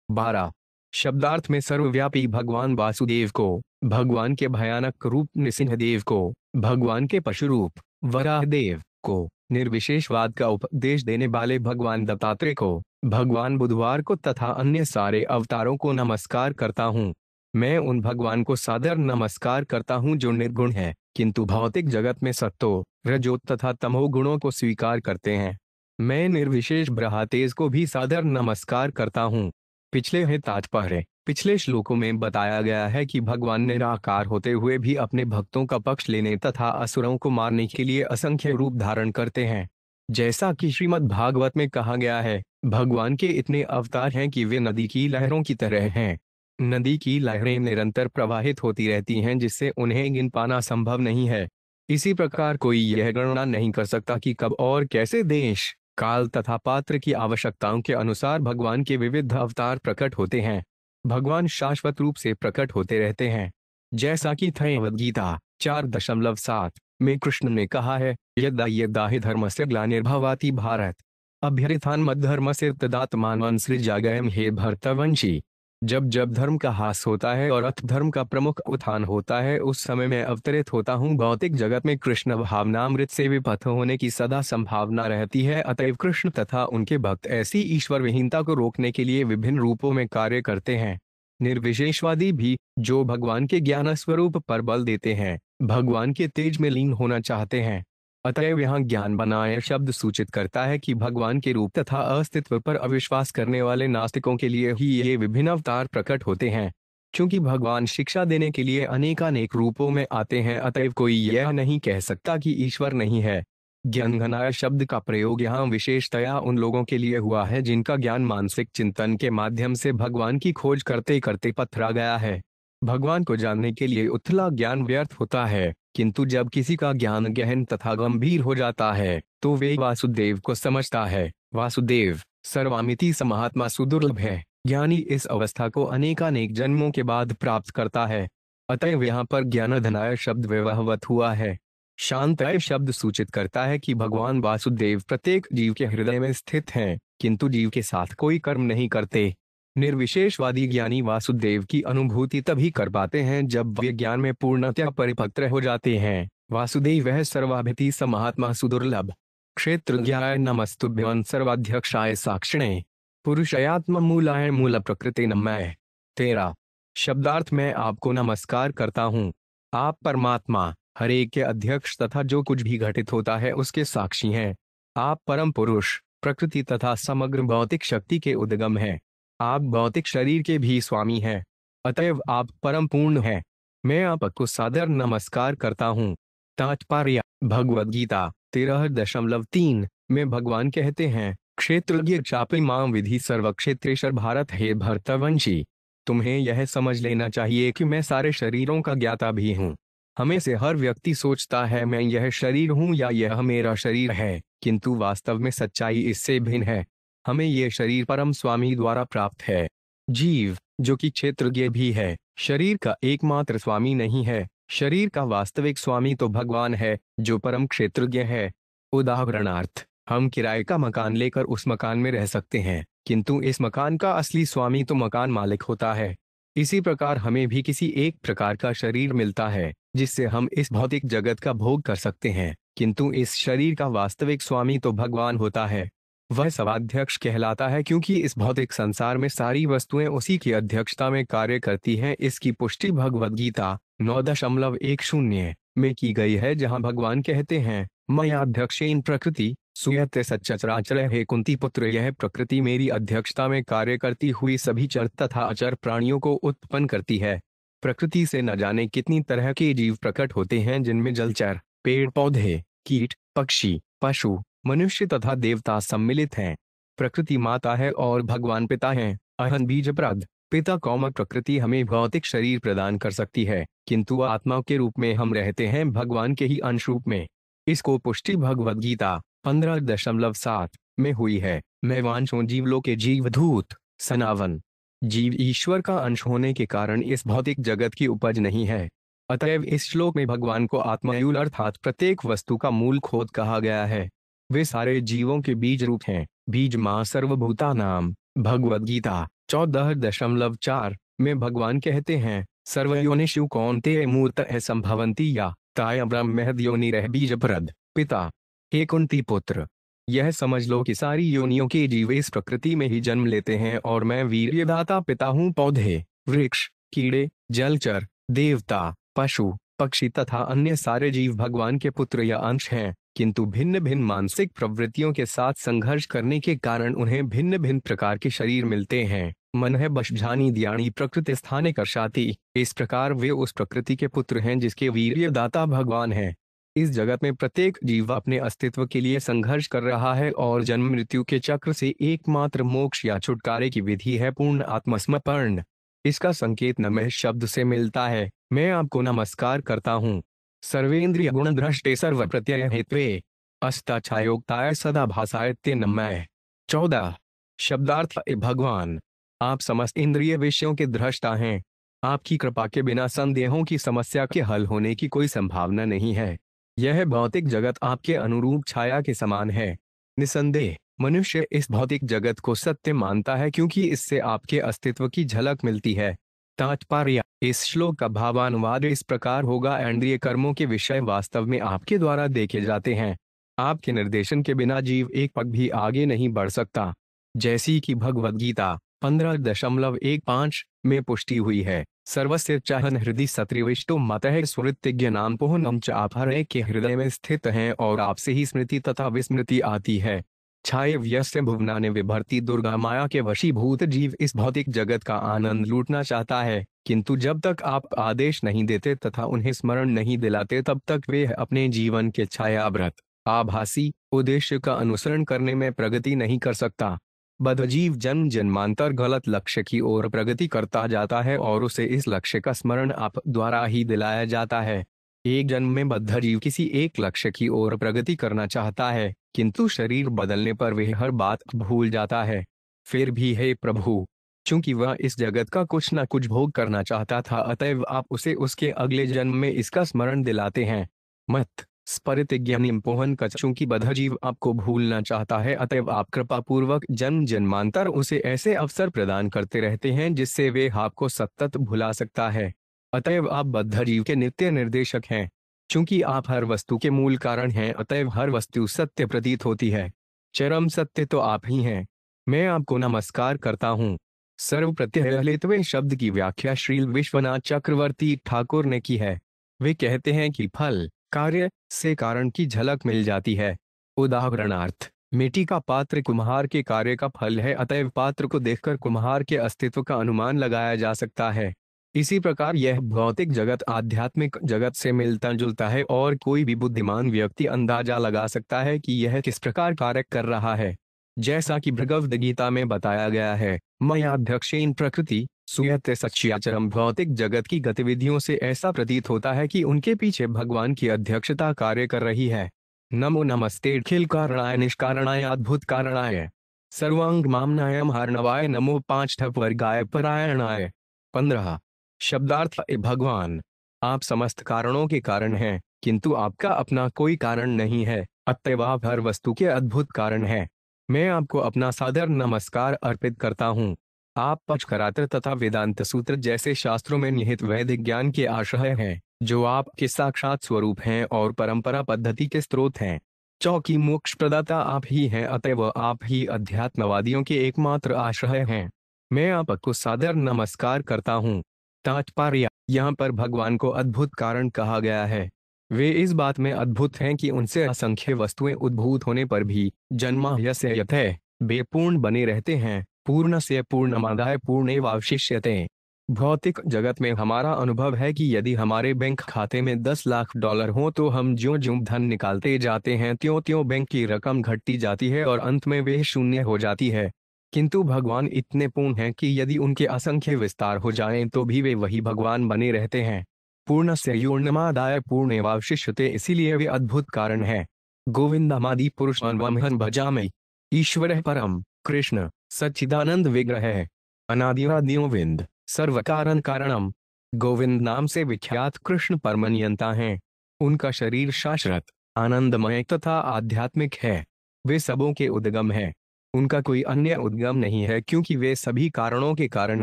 12 शब्दार्थ में सर्वव्यापी भगवान वासुदेव को, भगवान के भयानक रूप नृसिंहदेव को, भगवान के पशु रूप वराहदेव को, निर्विशेषवाद का उपदेश देने वाले भगवान दत्तात्रेय को, भगवान बुधवार को तथा अन्य सारे अवतारों को नमस्कार करता हूँ। मैं उन भगवान को सादर नमस्कार करता हूँ जो निर्गुण है किंतु भौतिक जगत में सत्तो रजो तथा तमो गुणों को स्वीकार करते हैं। मैं निर्विशेष ब्रह्मतेज को भी सादर नमस्कार करता हूँ। पिछले है तात्पर्य। पिछले श्लोकों में बताया गया है कि भगवान निराकार होते हुए भी अपने भक्तों का पक्ष लेने तथा असुरों को मारने के लिए असंख्य रूप धारण करते हैं। जैसा कि श्रीमद् भागवत में कहा गया है, भगवान के इतने अवतार हैं कि वे नदी की लहरों की तरह हैं। नदी की लहरें निरंतर प्रवाहित होती रहती हैं जिससे उन्हें गिन पाना संभव नहीं है। इसी प्रकार कोई यह गणना नहीं कर सकता कि कब और कैसे देश, काल तथा पात्र की आवश्यकताओं के अनुसार भगवान के विविध अवतार प्रकट होते हैं। भगवान शाश्वत रूप से प्रकट होते रहते हैं। जैसा कि भगवद गीता 4.7 में कृष्ण ने कहा है, यदा यदा हि धर्मस्य ग्लानिर्भवति भारत अभ्युत्थानं मद्धर्मस्य तदात्मानं सृजाम्यहम् हे भरतवंशी। जब जब धर्म का ह्रास होता है और अर्थ धर्म का प्रमुख उत्थान होता है उस समय मैं अवतरित होता हूँ। भौतिक जगत में कृष्ण भावनामृत से विपथ होने की सदा संभावना रहती है, अतएव कृष्ण तथा उनके भक्त ऐसी ईश्वर विहीनता को रोकने के लिए विभिन्न रूपों में कार्य करते हैं। निर्विशेषवादी भी, जो भगवान के ज्ञान स्वरूप पर बल देते हैं, भगवान के तेज में लीन होना चाहते हैं। अतएव यहाँ ज्ञान बनाए शब्द सूचित करता है कि भगवान के रूप तथा अस्तित्व पर अविश्वास करने वाले नास्तिकों के लिए ही ये विभिन्न अवतार प्रकट होते हैं। क्योंकि भगवान शिक्षा देने के लिए अनेकानेक रूपों में आते हैं, अतएव कोई यह नहीं कह सकता कि ईश्वर नहीं है। ज्ञानघनाय शब्द का प्रयोग यहाँ विशेषतया उन लोगों के लिए हुआ है जिनका ज्ञान मानसिक चिंतन के माध्यम से भगवान की खोज करते करते पथरा गया है। भगवान को जानने के लिए उथला ज्ञान व्यर्थ होता है, किंतु जब किसी का ज्ञान गहन तथा गंभीर हो जाता है तो वे वासुदेव को समझता है। वासुदेव सर्वामिति समात्मा सुदुर्लभ है। ज्ञानी इस अवस्था को अनेकानेक जन्मों के बाद प्राप्त करता है। अतएव यहाँ पर ज्ञानधनाय शब्द व्यवहृत हुआ है। शांताय शब्द सूचित करता है कि भगवान वासुदेव प्रत्येक जीव के हृदय में स्थित हैं, किंतु जीव के साथ कोई कर्म नहीं करते। निर्विशेषवादी ज्ञानी वासुदेव की अनुभूति तभी कर पाते हैं जब वे ज्ञान में पूर्णतया परिपक्व हो जाते हैं। वासुदेव वह सर्वाभिति समात्मा सुदुर्लभ। क्षेत्रज्ञाय नमस्तुभ्यं सर्वाध्यक्षाय साक्षिणे पुरुषयात्म मूलाय मूल प्रकृति नमः। 13 शब्दार्थ मैं आपको नमस्कार करता हूँ। आप परमात्मा हर एक के अध्यक्ष तथा जो कुछ भी घटित होता है उसके साक्षी हैं। आप परम पुरुष, प्रकृति तथा समग्र भौतिक शक्ति के उद्गम हैं। आप भौतिक शरीर के भी स्वामी हैं, अतएव आप परम पूर्ण हैं। मैं आपको सादर नमस्कार करता हूँ। तात्पर्य। भगवद गीता 13.3 में भगवान कहते हैं, क्षेत्रज्ञ चापि मां विधि सर्वक्षेत्रेशर भारत हे भरतवंशी। तुम्हें यह समझ लेना चाहिए कि मैं सारे शरीरों का ज्ञाता भी हूँ। हमें से हर व्यक्ति सोचता है मैं यह शरीर हूँ या यह मेरा शरीर है, किंतु वास्तव में सच्चाई इससे भिन्न है। हमें यह शरीर परम स्वामी द्वारा प्राप्त है। जीव, जो कि क्षेत्रज्ञ भी है, शरीर का एकमात्र स्वामी नहीं है। शरीर का वास्तविक स्वामी तो भगवान है, जो परम क्षेत्रज्ञ है। उदाहरणार्थ, हम किराए का मकान लेकर उस मकान में रह सकते हैं, किंतु इस मकान का असली स्वामी तो मकान मालिक होता है। इसी प्रकार हमें भी किसी एक प्रकार का शरीर मिलता है जिससे हम इस भौतिक जगत का भोग कर सकते हैं, किंतु इस शरीर का वास्तविक स्वामी तो भगवान होता है। वह सर्वाध्यक्ष कहलाता है क्योंकि इस भौतिक संसार में सारी वस्तुएं उसी की अध्यक्षता में कार्य करती हैं। इसकी पुष्टि भगवद गीता 9.10 में की गई है, जहां भगवान कहते हैं, मया अध्यक्षेन प्रकृति सुयते सच्चराचर हे कुंती पुत्र। यह प्रकृति मेरी अध्यक्षता में कार्य करती हुई सभी चर तथा अचर प्राणियों को उत्पन्न करती है। प्रकृति से न जाने कितनी तरह के जीव प्रकट होते हैं, जिनमें जलचर, पेड़ पौधे, कीट, पक्षी, पशु, मनुष्य तथा देवता सम्मिलित हैं। प्रकृति माता है और भगवान पिता हैं। अहं बीजप्रद पिता कौमक प्रकृति हमें भौतिक शरीर प्रदान कर सकती है, किंतु आत्मा के रूप में हम रहते हैं भगवान के ही अंश रूप में। इसको पुष्टि भगवद गीता 15.7 में हुई है। मैं वांछो जीवलोके जीवधूत सनावन। जीव ईश्वर का अंश होने के कारण इस भौतिक जगत की उपज नहीं है। अतएव इस श्लोक में भगवान को आत्मयूल अर्थात प्रत्येक वस्तु का मूल खोद कहा गया है। वे सारे जीवों के बीज रूप हैं। बीज मां सर्वभूता नाम। भगवद गीता 14.4 में भगवान कहते हैं, सर्वयोनिषु कौन्तेय मूर्तयः संभवन्ति या ताय ब्रह्महद्योनिरः बीजप्रद। पिता, हे कुंती पुत्र, यह समझ लो कि सारी योनियों के जीव इस प्रकृति में ही जन्म लेते हैं और मैं वीर्यदाता पिता हूँ। पौधे, वृक्ष, कीड़े, जलचर, देवता, पशु, पक्षी तथा अन्य सारे जीव भगवान के पुत्र या अंश हैं, किंतु भिन्न भिन्न मानसिक प्रवृत्तियों के साथ संघर्ष करने के कारण उन्हें भिन्न भिन्न प्रकार के शरीर मिलते हैं। मन है बशझानी दियाणी प्रकृति स्थाने कर्षाति। इस प्रकार वे उस प्रकृति के पुत्र हैं जिसके वीर्यदाता भगवान हैं। इस जगत में प्रत्येक जीव अपने अस्तित्व के लिए संघर्ष कर रहा है और जन्म मृत्यु के चक्र से एकमात्र मोक्ष या छुटकारे की विधि है पूर्ण आत्मसमर्पण। इसका संकेत नमः शब्द से मिलता है। मैं आपको नमस्कार करता हूँ। सर्वेंद्रिय गुण दृष्टे सर्व प्रत्यय हेत्वे अस्ताच्छायोक्ताय सदा भासाय ते नमः। 14 शब्दार्थ। भगवान, आप समस्त इंद्रिय विषयों के दृष्टा हैं। आपकी कृपा के बिना संदेहों की समस्या के हल होने की कोई संभावना नहीं है। यह भौतिक जगत आपके अनुरूप छाया के समान है। निसंदेह मनुष्य इस भौतिक जगत को सत्य मानता है क्योंकि इससे आपके अस्तित्व की झलक मिलती है। तात्पर्य। इस श्लोक का भावानुवाद इस प्रकार होगा, इंद्रिय कर्मों के विषय वास्तव में आपके द्वारा देखे जाते हैं। आपके निर्देशन के बिना जीव एक पग भी आगे नहीं बढ़ सकता। जैसी कि भगवद गीता 15.15 में पुष्टि हुई है, सर्वस्य चाहन हृदय सत्रिविष्टो मतः स्मृतिज्ञ नाम पोहनम च आप हर एक के हृदय में स्थित हैं और आपसे ही स्मृति तथा विस्मृति आती है। छाये व्यस्य भुवनाने विभर्ती दुर्गा माया के वशीभूत जीव इस भौतिक जगत का आनंद लूटना चाहता है, किंतु जब तक आप आदेश नहीं देते तथा उन्हें स्मरण नहीं दिलाते तब तक वे अपने जीवन के छायाव्रत आभासी उद्देश्य का अनुसरण करने में प्रगति नहीं कर सकता। बद्धजीव जन्म जन्मांतर गलत लक्ष्य की ओर प्रगति करता जाता है और उसे इस लक्ष्य का स्मरण आप द्वारा ही दिलाया जाता है। एक जन्म में बद्ध जीव किसी एक लक्ष्य की ओर प्रगति करना चाहता है, किंतु शरीर बदलने पर वह हर बात भूल जाता है। फिर भी हे प्रभु, चूंकि वह इस जगत का कुछ न कुछ भोग करना चाहता था, अतएव आप उसे उसके अगले जन्म में इसका स्मरण दिलाते हैं। मत स्फरितज्ञानिम पोहन का। चूंकि बद्ध जीव आपको भूलना चाहता है, अतएव आप कृपा पूर्वक जन्म जन्मांतर उसे ऐसे अवसर प्रदान करते रहते हैं जिससे वे आपको सतत भुला सकता है। अतएव आप बद्ध जीव के नित्य निर्देशक हैं। चूंकि आप हर वस्तु के मूल कारण हैं, अतएव हर वस्तु सत्य प्रतीत होती है। चरम सत्य तो आप ही हैं। मैं आपको नमस्कार करता हूँ। सर्व प्रत्यय शब्द की व्याख्या श्री विश्वनाथ चक्रवर्ती ठाकुर ने की है। वे कहते हैं कि फल कार्य से कारण की झलक मिल जाती है। उदाहरणार्थ, मिट्टी का पात्र कुम्हार के कार्य का फल है, अतएव पात्र को देखकर कुम्हार के अस्तित्व का अनुमान लगाया जा सकता है। इसी प्रकार यह भौतिक जगत आध्यात्मिक जगत से मिलता जुलता है और कोई भी बुद्धिमान व्यक्ति अंदाजा लगा सकता है कि यह किस प्रकार कार्य कर रहा है। जैसा कि भगवद गीता में बताया गया है, मयाध्यक्षेन प्रकृति सुयते सच्चियाचरम। भौतिक जगत की गतिविधियों से ऐसा प्रतीत होता है कि उनके पीछे भगवान की अध्यक्षता कार्य कर रही है। नमो नमस्ते अखिल कारणाय निष्कारणाय अद्भुत कारणाय सर्वांग मामनाय हार्णवाय नमो 5 वर्गाय परायणाय। 15 शब्दार्थ। भगवान, आप समस्त कारणों के कारण हैं, किंतु आपका अपना कोई कारण नहीं है, अतएव आप हर वस्तु के अद्भुत कारण हैं। मैं आपको अपना सादर नमस्कार अर्पित करता हूँ। आप पंचकरात्र तथा वेदांत सूत्र जैसे शास्त्रों में निहित वैदिक ज्ञान के आश्रय हैं, जो आपके साक्षात स्वरूप हैं और परंपरा पद्धति के स्रोत हैं। चौकी मोक्ष प्रदाता आप ही हैं, अतएव आप ही अध्यात्मवादियों के एकमात्र आश्रय हैं। मैं आपको सादर नमस्कार करता हूँ। तात्पर्य। यहाँ पर भगवान को अद्भुत कारण कहा गया है। वे इस बात में अद्भुत हैं कि उनसे असंख्य वस्तुएं उद्भूत होने पर भी जन्मा यस्य यथै वे पूर्ण बने रहते हैं। पूर्णस्य पूर्णमादाय पूर्णमेवावशिष्यते। भौतिक जगत में हमारा अनुभव है कि यदि हमारे बैंक खाते में 10 लाख डॉलर हो तो हम ज्यों ज्यों धन निकालते जाते हैं त्यों त्यों बैंक की रकम घटती जाती है और अंत में वे शून्य हो जाती है। किंतु भगवान इतने पूर्ण हैं कि यदि उनके असंख्य विस्तार हो जाएं तो भी वे वही भगवान बने रहते हैं। पूर्णस्य यूर्णमादाय पूर्णमेवावशिष्यते, इसीलिए वे अद्भुत कारण है। गोविंदमादि पुरुषमहं भजामि। ईश्वर परम कृष्ण सच्चिदानंद विग्रह है, अनादिरादियोविंद सर्व कारण कारणम। गोविंद नाम से विख्यात कृष्ण परमनियंता हैं। उनका शरीर शाश्वत, आनंदमय तथा आध्यात्मिक है। वे सबों के उद्गम हैं। उनका कोई अन्य उद्गम नहीं है, क्योंकि वे सभी कारणों के कारण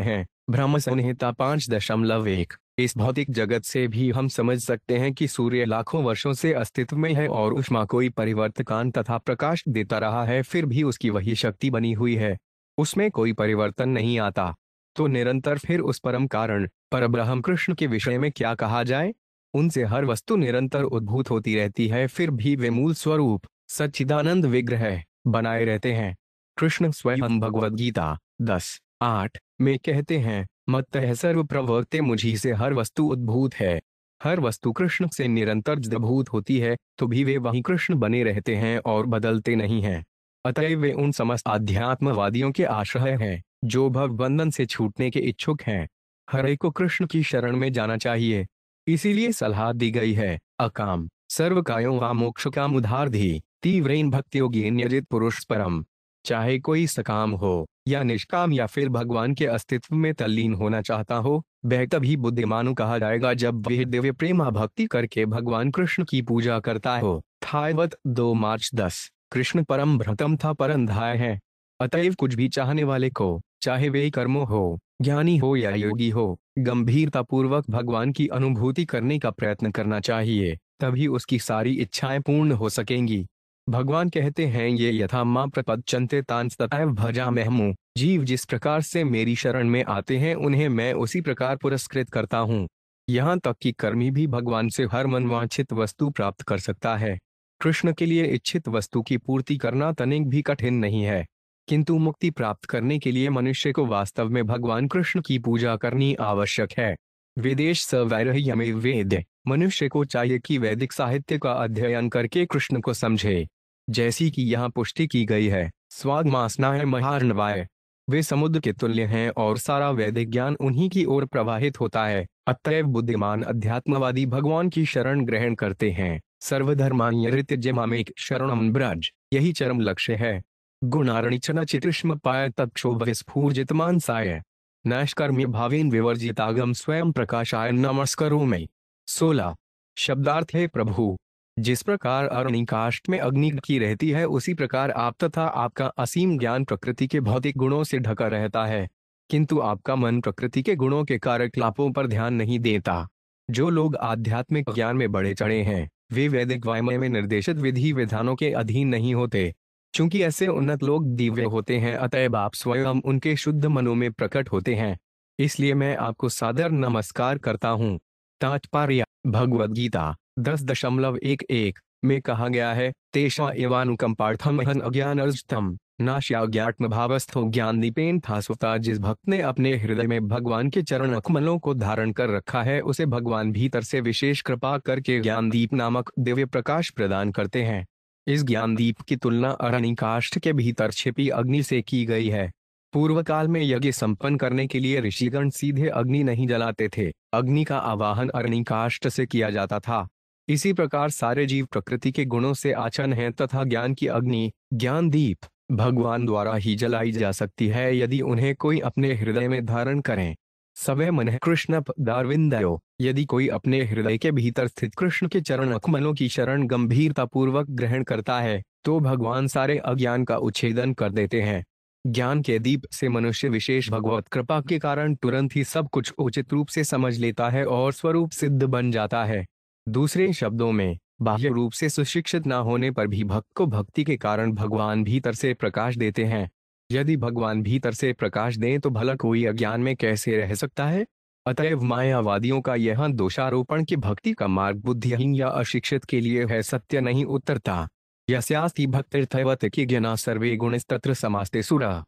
हैं। ब्रह्म संहिता 5.1। इस भौतिक जगत से भी हम समझ सकते हैं कि सूर्य लाखों वर्षों से अस्तित्व में है और ऊष्मा कोई परिवर्तकान तथा प्रकाश देता रहा है, फिर भी उसकी वही शक्ति बनी हुई है, उसमें कोई परिवर्तन नहीं आता। तो निरंतर फिर उस परम कारण परब्रह्म कृष्ण के विषय में क्या कहा जाए। उनसे हर वस्तु निरंतर उद्भूत होती रहती है, फिर भी वे मूल स्वरूप सच्चिदानंद विग्रह बनाए रहते हैं। कृष्ण स्वयं भगवद गीता 10:8 में कहते हैं, मत्तः सर्व प्रवर्ते, मुझी से हर वस्तु उद्भूत है। हर वस्तु कृष्ण से निरंतर जदभूत होती है, तो भी वे वहीं कृष्ण बने रहते हैं और बदलते नहीं हैं। अतएव वे उन समस्त आध्यात्मवादियों के आश्रय हैं जो भवबंधन से छूटने के इच्छुक हैं। हर एक को कृष्ण की शरण में जाना चाहिए। इसीलिए सलाह दी गई है, अकाम सर्व कायों वा मोक्ष काम उधारधि तीव्रेन भक्ति योगी नियजित पुरुष परम। चाहे कोई सकाम हो या निष्काम या फिर भगवान के अस्तित्व में तल्लीन होना चाहता हो, वह तभी बुद्धिमानु कहा जाएगा जब वह दिव्य प्रेमा भक्ति करके भगवान कृष्ण की पूजा करता हो। थायवत 2 मार्च 10। कृष्ण परम भ्रतम था परंधाय है। अतएव कुछ भी चाहने वाले को, चाहे वे कर्मों हो, ज्ञानी हो या योगी हो, गंभीरता पूर्वक भगवान की अनुभूति करने का प्रयत्न करना चाहिए, तभी उसकी सारी इच्छाएं पूर्ण हो सकेंगी। भगवान कहते हैं, ये यथा मां प्रपद्यन्ते तांस तथैव भजाम्यहम्। जीव जिस प्रकार से मेरी शरण में आते हैं, उन्हें मैं उसी प्रकार पुरस्कृत करता हूँ। यहाँ तक कि कर्मी भी भगवान से हर मनवांछित वस्तु प्राप्त कर सकता है। कृष्ण के लिए इच्छित वस्तु की पूर्ति करना तनिक भी कठिन नहीं है, किंतु मुक्ति प्राप्त करने के लिए मनुष्य को वास्तव में भगवान कृष्ण की पूजा करनी आवश्यक है। वेदेश स वैरह्यमे वेद। मनुष्य को चाहिए कि वैदिक साहित्य का अध्ययन करके कृष्ण को समझे। जैसी कि यहाँ पुष्टि की गई है, स्वागमासनाय महार्णवाय। वे समुद्र के तुल्य हैं और सारा वैदिक ज्ञान उन्हीं की ओर प्रवाहित होता है। अतएव बुद्धिमान अध्यात्मवादी भगवान की शरण ग्रहण करते हैं। सर्वधर्मान् यरित्यज्य मामेक शरणं ब्रज, यही चरम लक्ष्य है। गुणारणिचन चित्रिष्म पाय तत्क्षोभ विस्फूर्जित मानसाय। नैष्कर्म्य भावेन विवर्जितागम स्वयं प्रकाशाय नमस्करोमि। 16। शब्दार्थ है, प्रभु जिस प्रकार अरणिकाष्ठ में अग्नि की रहती है, उसी प्रकार आप तथा आपका असीम ज्ञान प्रकृति के भौतिक गुणों से ढका रहता है, किंतु आपका मन प्रकृति के गुणों के कार्यकलापों पर ध्यान नहीं देता। जो लोग आध्यात्मिक ज्ञान में बढ़े चढ़े हैं, वे वैदिक वाङ्मय में निर्देशित विधि विधानों के अधीन नहीं होते। चूंकि ऐसे उन्नत लोग दिव्य होते हैं, अतएव आप स्वयं उनके शुद्ध मनों में प्रकट होते हैं। इसलिए मैं आपको सादर नमस्कार करता हूँ। तात्पर्य: भगवद गीता 10.11 में कहा गया है, तेषा एवानुकंपार्थम अहन अज्ञानर्जितम नाश्याज्ञात्म भावस्थो ज्ञान दीपेन था सुता। जिस भक्त ने अपने हृदय में भगवान के चरण कमलों को धारण कर रखा है, उसे भगवान भीतर से विशेष कृपा करके ज्ञान दीप नामक दिव्य प्रकाश प्रदान करते हैं। इस ज्ञान दीप की तुलना अरणिकाष्ठ के भीतर छिपी अग्नि से की गई है। पूर्व काल में यज्ञ संपन्न करने के लिए ऋषिगण सीधे अग्नि नहीं जलाते थे, अग्नि का आवाहन अरणिकाष्ठ से किया जाता था। इसी प्रकार सारे जीव प्रकृति के गुणों से आच्छन्न हैं तथा ज्ञान की अग्नि, ज्ञान दीप, भगवान द्वारा ही जलाई जा सकती है, यदि उन्हें कोई अपने हृदय में धारण करें। सवै मन कृष्ण पदारविंदयो। यदि कोई अपने हृदय के भीतर स्थित कृष्ण के चरण कमलों की शरण गंभीरता पूर्वक ग्रहण करता है, तो भगवान सारे अज्ञान का उच्छेदन कर देते हैं। ज्ञान के दीप से मनुष्य विशेष भगवत कृपा के कारण तुरंत ही सब कुछ उचित रूप से समझ लेता है और स्वरूप सिद्ध बन जाता है। दूसरे शब्दों में, बाह्य रूप से सुशिक्षित न होने पर भी भक्त को भक्ति के कारण भगवान भीतर से प्रकाश देते हैं। यदि भगवान भीतर से प्रकाश दें तो भला कोई अज्ञान में कैसे रह सकता है। अतएव मायावादियों का यह दोषारोपण कि भक्ति का मार्ग बुद्धिहीन या अशिक्षित के लिए है, सत्य नहीं उतरता। यस्यास्ति भक्तिर्थैवत कि ज्ञाना सर्वे गुणस्तत्र समास्ते सुरा।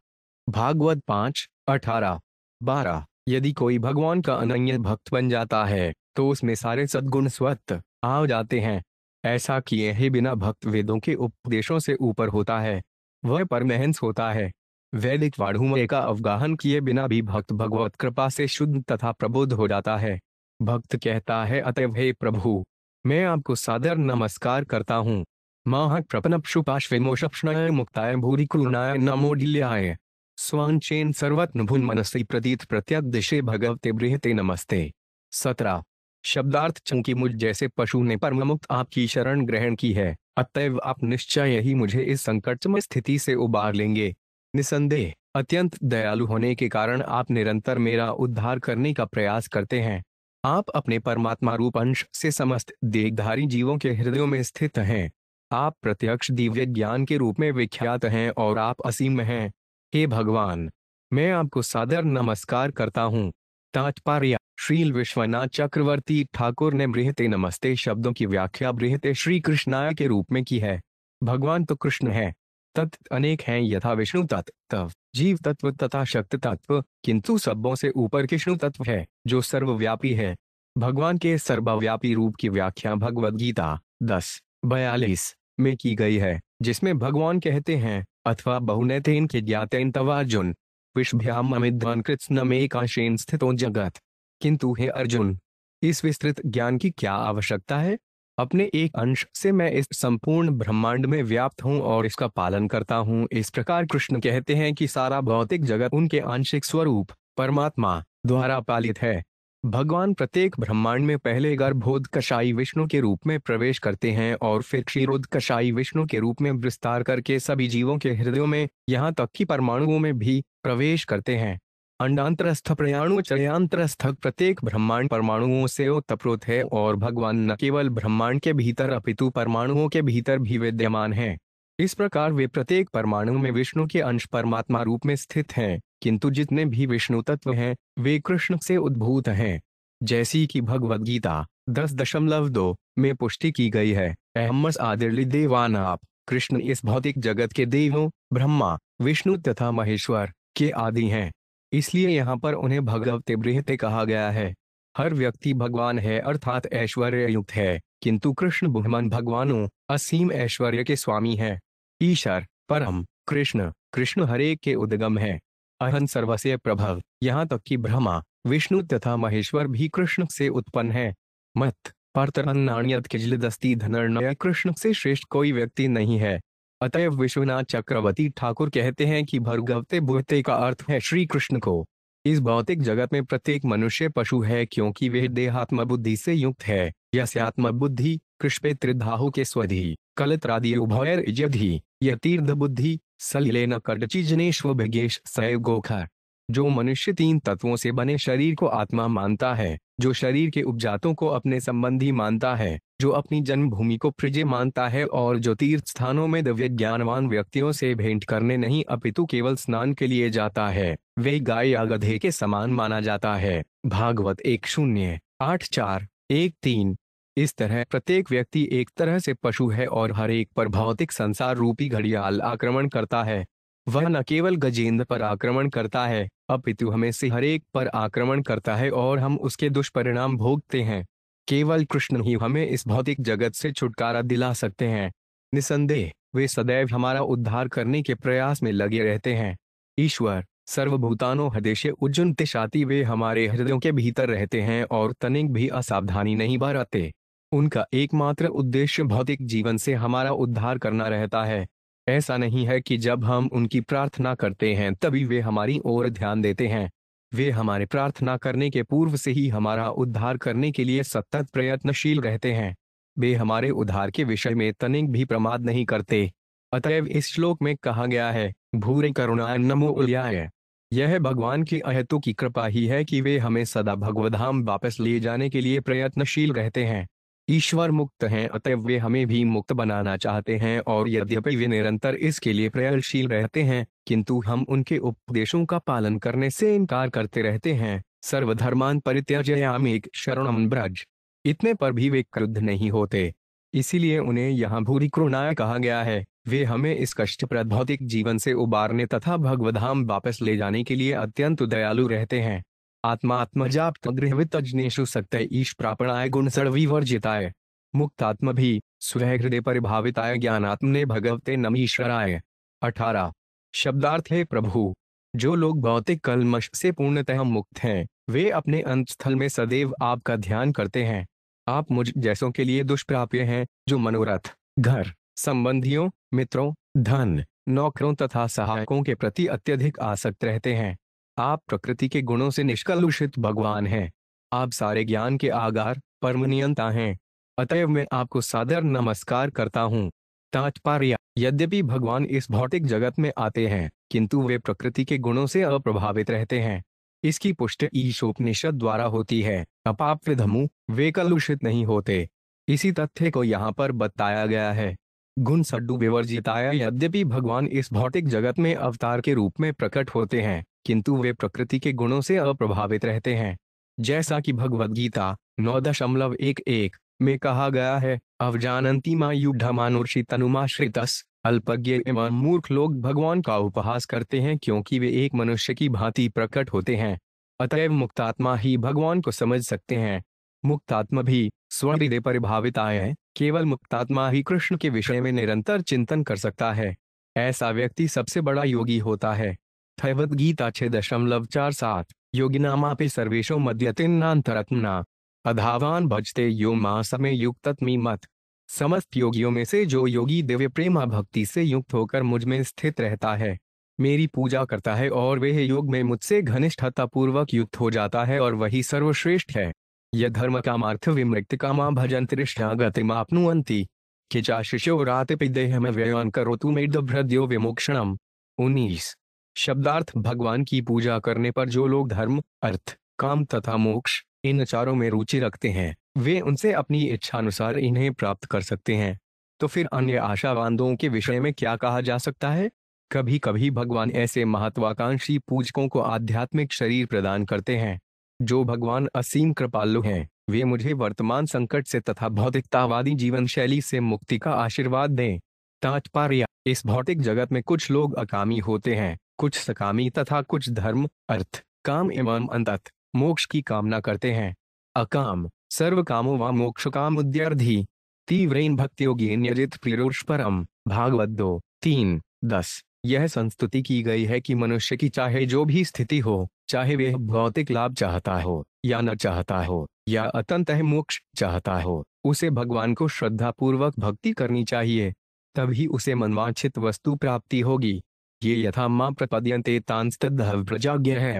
भागवत 5:18-12। यदि कोई भगवान का अनन्य भक्त बन जाता है, तो उसमें सारे सद्गुण स्वतः आ जाते हैं। ऐसा किए ही बिना भक्त वेदों के उपदेशों से ऊपर होता है, वह परमहंस होता है। वैदिक वाङ्मय का अवगाहन किए बिना भी भक्त भगवत कृपा से शुद्ध तथा प्रबुद्ध हो जाता है। भक्त कहता है, अतएव हे प्रभु, मैं आपको सादर नमस्कार करता हूँ। माह प्रपनपशुपाश्विमोषप्ष्णाय मुक्ताय भूरि करुणाय नमोडिल्याय स्वांचेन सर्वत्नभुन मनसि प्रतीत प्रत्यक दिशे भगवते बृहते नमस्ते। 17 शब्दार्थ, चूंकि मुझ जैसे पशु ने परममुक्त आपकी शरण ग्रहण की है, अतएव आप निश्चय ही मुझे इस संकटमय स्थिति से उबार लेंगे। निसंदेह अत्यंत दयालु होने के कारण आप निरंतर मेरा उद्धार करने का प्रयास करते हैं। आप अपने परमात्मा रूप अंश से समस्त देहधारी जीवों के हृदयों में स्थित हैं। आप प्रत्यक्ष दिव्य ज्ञान के रूप में विख्यात हैं और आप असीम हैं। हे भगवान, मैं आपको सादर नमस्कार करता हूँ। तात्पर्य, श्रील विश्वनाथ चक्रवर्ती ठाकुर ने बृहते नमस्ते शब्दों की व्याख्या बृहते श्री कृष्णाय के रूप में की है। भगवान तो कृष्ण है। तत्व अनेक हैं, यथा विष्णु तत्व, जीव तत्व तथा शक्ति तत्व, किंतु सबों से ऊपर कृष्ण तत्व है जो सर्वव्यापी है। भगवान के सर्वव्यापी रूप की व्याख्या भगवद गीता 10:42 में की गई है, जिसमें भगवान कहते हैं, अथवा बहुनैतेन के ज्ञातेन तवार्जुन विषभ्याम अमिद्वान कृत्स्न में काशेन स्थितो जगत। किंतु हे अर्जुन, इस विस्तृत ज्ञान की क्या आवश्यकता है? अपने एक अंश से मैं इस संपूर्ण ब्रह्मांड में व्याप्त हूँ और इसका पालन करता हूँ। इस प्रकार कृष्ण कहते हैं कि सारा भौतिक जगत उनके आंशिक स्वरूप परमात्मा द्वारा पालित है। भगवान प्रत्येक ब्रह्मांड में पहले गर्भोदकशायी विष्णु के रूप में प्रवेश करते हैं और फिर क्षीरोदकशायी विष्णु के रूप में विस्तार करके सभी जीवों के हृदयों में, यहाँ तक कि परमाणुओं में भी प्रवेश करते हैं। अंडांतरस्थ प्रयाणु चरयांतरस्थ प्रत्येक ब्रह्मांड परमाणुओं से ओतप्रोत है और भगवान न केवल ब्रह्मांड के भीतर अपितु परमाणुओं के भीतर भी विद्यमान हैं। इस प्रकार वे प्रत्येक परमाणु में विष्णु के अंश परमात्मा रूप में स्थित हैं, किंतु जितने भी विष्णु तत्व हैं वे कृष्ण से उद्भूत हैं। जैसी कि भगवद गीता 10:2 में पुष्टि की गई है, अहम्मस आदिर्लि देवानाप, कृष्ण इस भौतिक जगत के देवों ब्रह्मा, विष्णु तथा महेश्वर के आदि हैं। इसलिए यहाँ पर उन्हें भगवते बृहते कहा गया है। हर व्यक्ति भगवान है अर्थात ऐश्वर्य युक्त है, किंतु कृष्ण बुद्धिमान भगवानों असीम ऐश्वर्य के स्वामी है। ईश्वर परम कृष्ण, कृष्ण हरेक के उद्गम है। अहं सर्वस्य प्रभव, यहाँ तक कि ब्रह्मा, विष्णु तथा महेश्वर भी कृष्ण से उत्पन्न है। मत परतरन्नान्यत किंचिदस्ति धनर्णय, कृष्ण से श्रेष्ठ कोई व्यक्ति नहीं है। अतएव विश्वनाथ चक्रवर्ती ठाकुर कहते हैं कि भगवते बुद्धते का अर्थ है श्री कृष्ण को। इस भौतिक जगत में प्रत्येक मनुष्य पशु है, क्योंकि वह देहात्म बुद्धि से युक्त है। यस्यात्म बुद्धि कृष्पे त्रिधाहु के स्वधि कलत्रादि उभयर इजधि यतीर्थ बुद्धि सलिलेन कटचि जनेश्व भिगेश सैव गोखर। जो मनुष्य तीन तत्वों से बने शरीर को आत्मा मानता है, जो शरीर के उपजातों को अपने संबंधी मानता है, जो अपनी जन्मभूमि को प्रिय मानता है और जो तीर्थ स्थानों में दिव्य ज्ञानवान व्यक्तियों से भेंट करने नहीं अपितु केवल स्नान के लिए जाता है, वे गाय या गधे के समान माना जाता है। भागवत 1:0:8-4-1-3। इस तरह प्रत्येक व्यक्ति एक तरह से पशु है और हर एक पर भौतिक संसार रूपी घड़ियाल आक्रमण करता है। वह न केवल गजेंद्र पर आक्रमण करता है, अपितु हमें से हर एक पर आक्रमण करता है और हम उसके दुष्परिणाम भोगते हैं। केवल कृष्ण ही हमें इस भौतिक जगत से छुटकारा दिला सकते हैं। निसंदेह वे सदैव हमारा उद्धार करने के प्रयास में लगे रहते हैं। ईश्वर सर्वभूतानो हृदय उज्जुन तिशाति, वे हमारे हृदयों के भीतर रहते हैं और तनिक भी असावधानी नहीं बरतते। उनका एकमात्र उद्देश्य भौतिक जीवन से हमारा उद्धार करना रहता है। ऐसा नहीं है कि जब हम उनकी प्रार्थना करते हैं तभी वे हमारी ओर ध्यान देते हैं। वे हमारे प्रार्थना करने के पूर्व से ही हमारा उद्धार करने के लिए सतत प्रयत्नशील रहते हैं। वे हमारे उद्धार के विषय में तनिक भी प्रमाद नहीं करते। अतएव इस श्लोक में कहा गया है, भूरे करुणाय नमो उल्याय। यह भगवान की अहेतु की कृपा ही है कि वे हमें सदा भगवधाम वापस ले जाने के लिए प्रयत्नशील रहते हैं। ईश्वर मुक्त हैं, अतएव वे हमें भी मुक्त बनाना चाहते हैं और यद्यपि वे निरंतर इसके लिए प्रयत्नशील रहते हैं, किंतु हम उनके उपदेशों का पालन करने से इनकार करते रहते हैं। सर्वधर्मान परित्यज्यामि शरणं व्रज, इतने पर भी वे क्रुद्ध नहीं होते। इसीलिए उन्हें यहाँ भूरि करुणाय कहा गया है। वे हमें इस कष्टप्रद भौतिक जीवन से उबारने तथा भगवधाम वापस ले जाने के लिए अत्यंत दयालु रहते हैं। आत्मात्मजाप्त गृहवितजनेषु सक्तय ईश प्रापणाय गुण सर्विवर्जिताय मुक्तात्म भी स्वहृदय परिभाविताय ज्ञानात्मने भगवते नमीश्वराय। 18 शब्दार्थ है प्रभु, जो लोग भौतिक कल्मश से पूर्णतः मुक्त हैं, वे अपने अंतस्थल में सदैव आपका ध्यान करते हैं। आप मुझ जैसों के लिए दुष्प्राप्य हैं, जो मनोरथ, घर, संबंधियों, मित्रों, धन, नौकरों तथा सहायकों के प्रति अत्यधिक आसक्त रहते हैं। आप प्रकृति के गुणों से निष्कलुषित भगवान हैं। आप सारे ज्ञान के आगार, परम नियंता हैं। अतएव मैं आपको सादर नमस्कार करता हूँ। तात्पर्य: यद्यपि भगवान इस भौतिक जगत में आते हैं, किंतु वे प्रकृति के गुणों से अप्रभावित रहते हैं। इसकी पुष्टि ईशोपनिषद द्वारा होती है। अपाप विधमु, वे कलुषित नहीं होते। इसी तथ्य को यहाँ पर बताया गया है। गुण सड्डु विवर्जिताय, यद्यपि भगवान इस भौतिक जगत में अवतार के रूप में प्रकट होते हैं, किंतु वे प्रकृति के गुणों से अप्रभावित रहते हैं। जैसा कि भगवद गीता 9.11 में कहा गया है, अवजानन्ति मा युद्धमानुषि तनुमाश्रितस्। अल्पज्ञ एवं मूर्ख लोग भगवान का उपहास करते हैं, क्योंकि वे एक मनुष्य की भांति प्रकट होते हैं। अतएव मुक्तात्मा ही भगवान को समझ सकते हैं। मुक्तात्मा भी स्वहृदय परिभावित आए हैं। केवल मुक्तात्मा ही कृष्ण के विषय में निरंतर चिंतन कर सकता है। ऐसा व्यक्ति सबसे बड़ा योगी होता है। भगवद गीता 6.47 योगिनामापि सर्वेषु मद्यतेनान्तरत्मना अधावान भजते यो मां समय युक्तत्मी मत। समस्त योगियों में से जो योगी दिव्य प्रेमा भक्ति से युक्त होकर मुझ में स्थित रहता है, मेरी पूजा करता है और वह योग में मुझसे घनिष्ठता पूर्वक युक्त हो जाता है, और वही सर्वश्रेष्ठ है। यह धर्म कामार्थ विमृक्त कामा भजन्ति गतिमाप्नुवन्ति किचा शिशोरातिपि देहम व्ययन करोतु मेदभ्रद्यो विमोक्षणम। 19। शब्दार्थ: भगवान की पूजा करने पर जो लोग धर्म, अर्थ, काम तथा मोक्ष इन चारों में रुचि रखते हैं, वे उनसे अपनी इच्छानुसार इन्हें प्राप्त कर सकते हैं। तो फिर अन्य आशावादों के विषय में क्या कहा जा सकता है? कभी कभी भगवान ऐसे महत्वाकांक्षी पूजकों को आध्यात्मिक शरीर प्रदान करते हैं। जो भगवान असीम कृपालु हैं, वे मुझे वर्तमान संकट से तथा भौतिकतावादी जीवन शैली से मुक्ति का आशीर्वाद दें। तात्पर्य: इस भौतिक जगत में कुछ लोग अकामी होते हैं, कुछ सकामी तथा कुछ धर्म, अर्थ, काम एवं अंततः मोक्ष की कामना करते हैं। अकाम सर्व कामो व मोक्ष काम उद्यर्थी तीव्रेन भक्तियोगेन यजित प्रियोष्परम। भागवत 2:3-10। यह संस्तुति की गई है कि मनुष्य की चाहे जो भी स्थिति हो, चाहे वह भौतिक लाभ चाहता हो या न चाहता हो, या अतंतः मोक्ष चाहता हो, उसे भगवान को श्रद्धा पूर्वक भक्ति करनी चाहिए, तभी उसे मनवांछित वस्तु प्राप्ति होगी। ये यथा मां प्रपद्यन्ते तांस्तद्भव प्रजाज्ञः।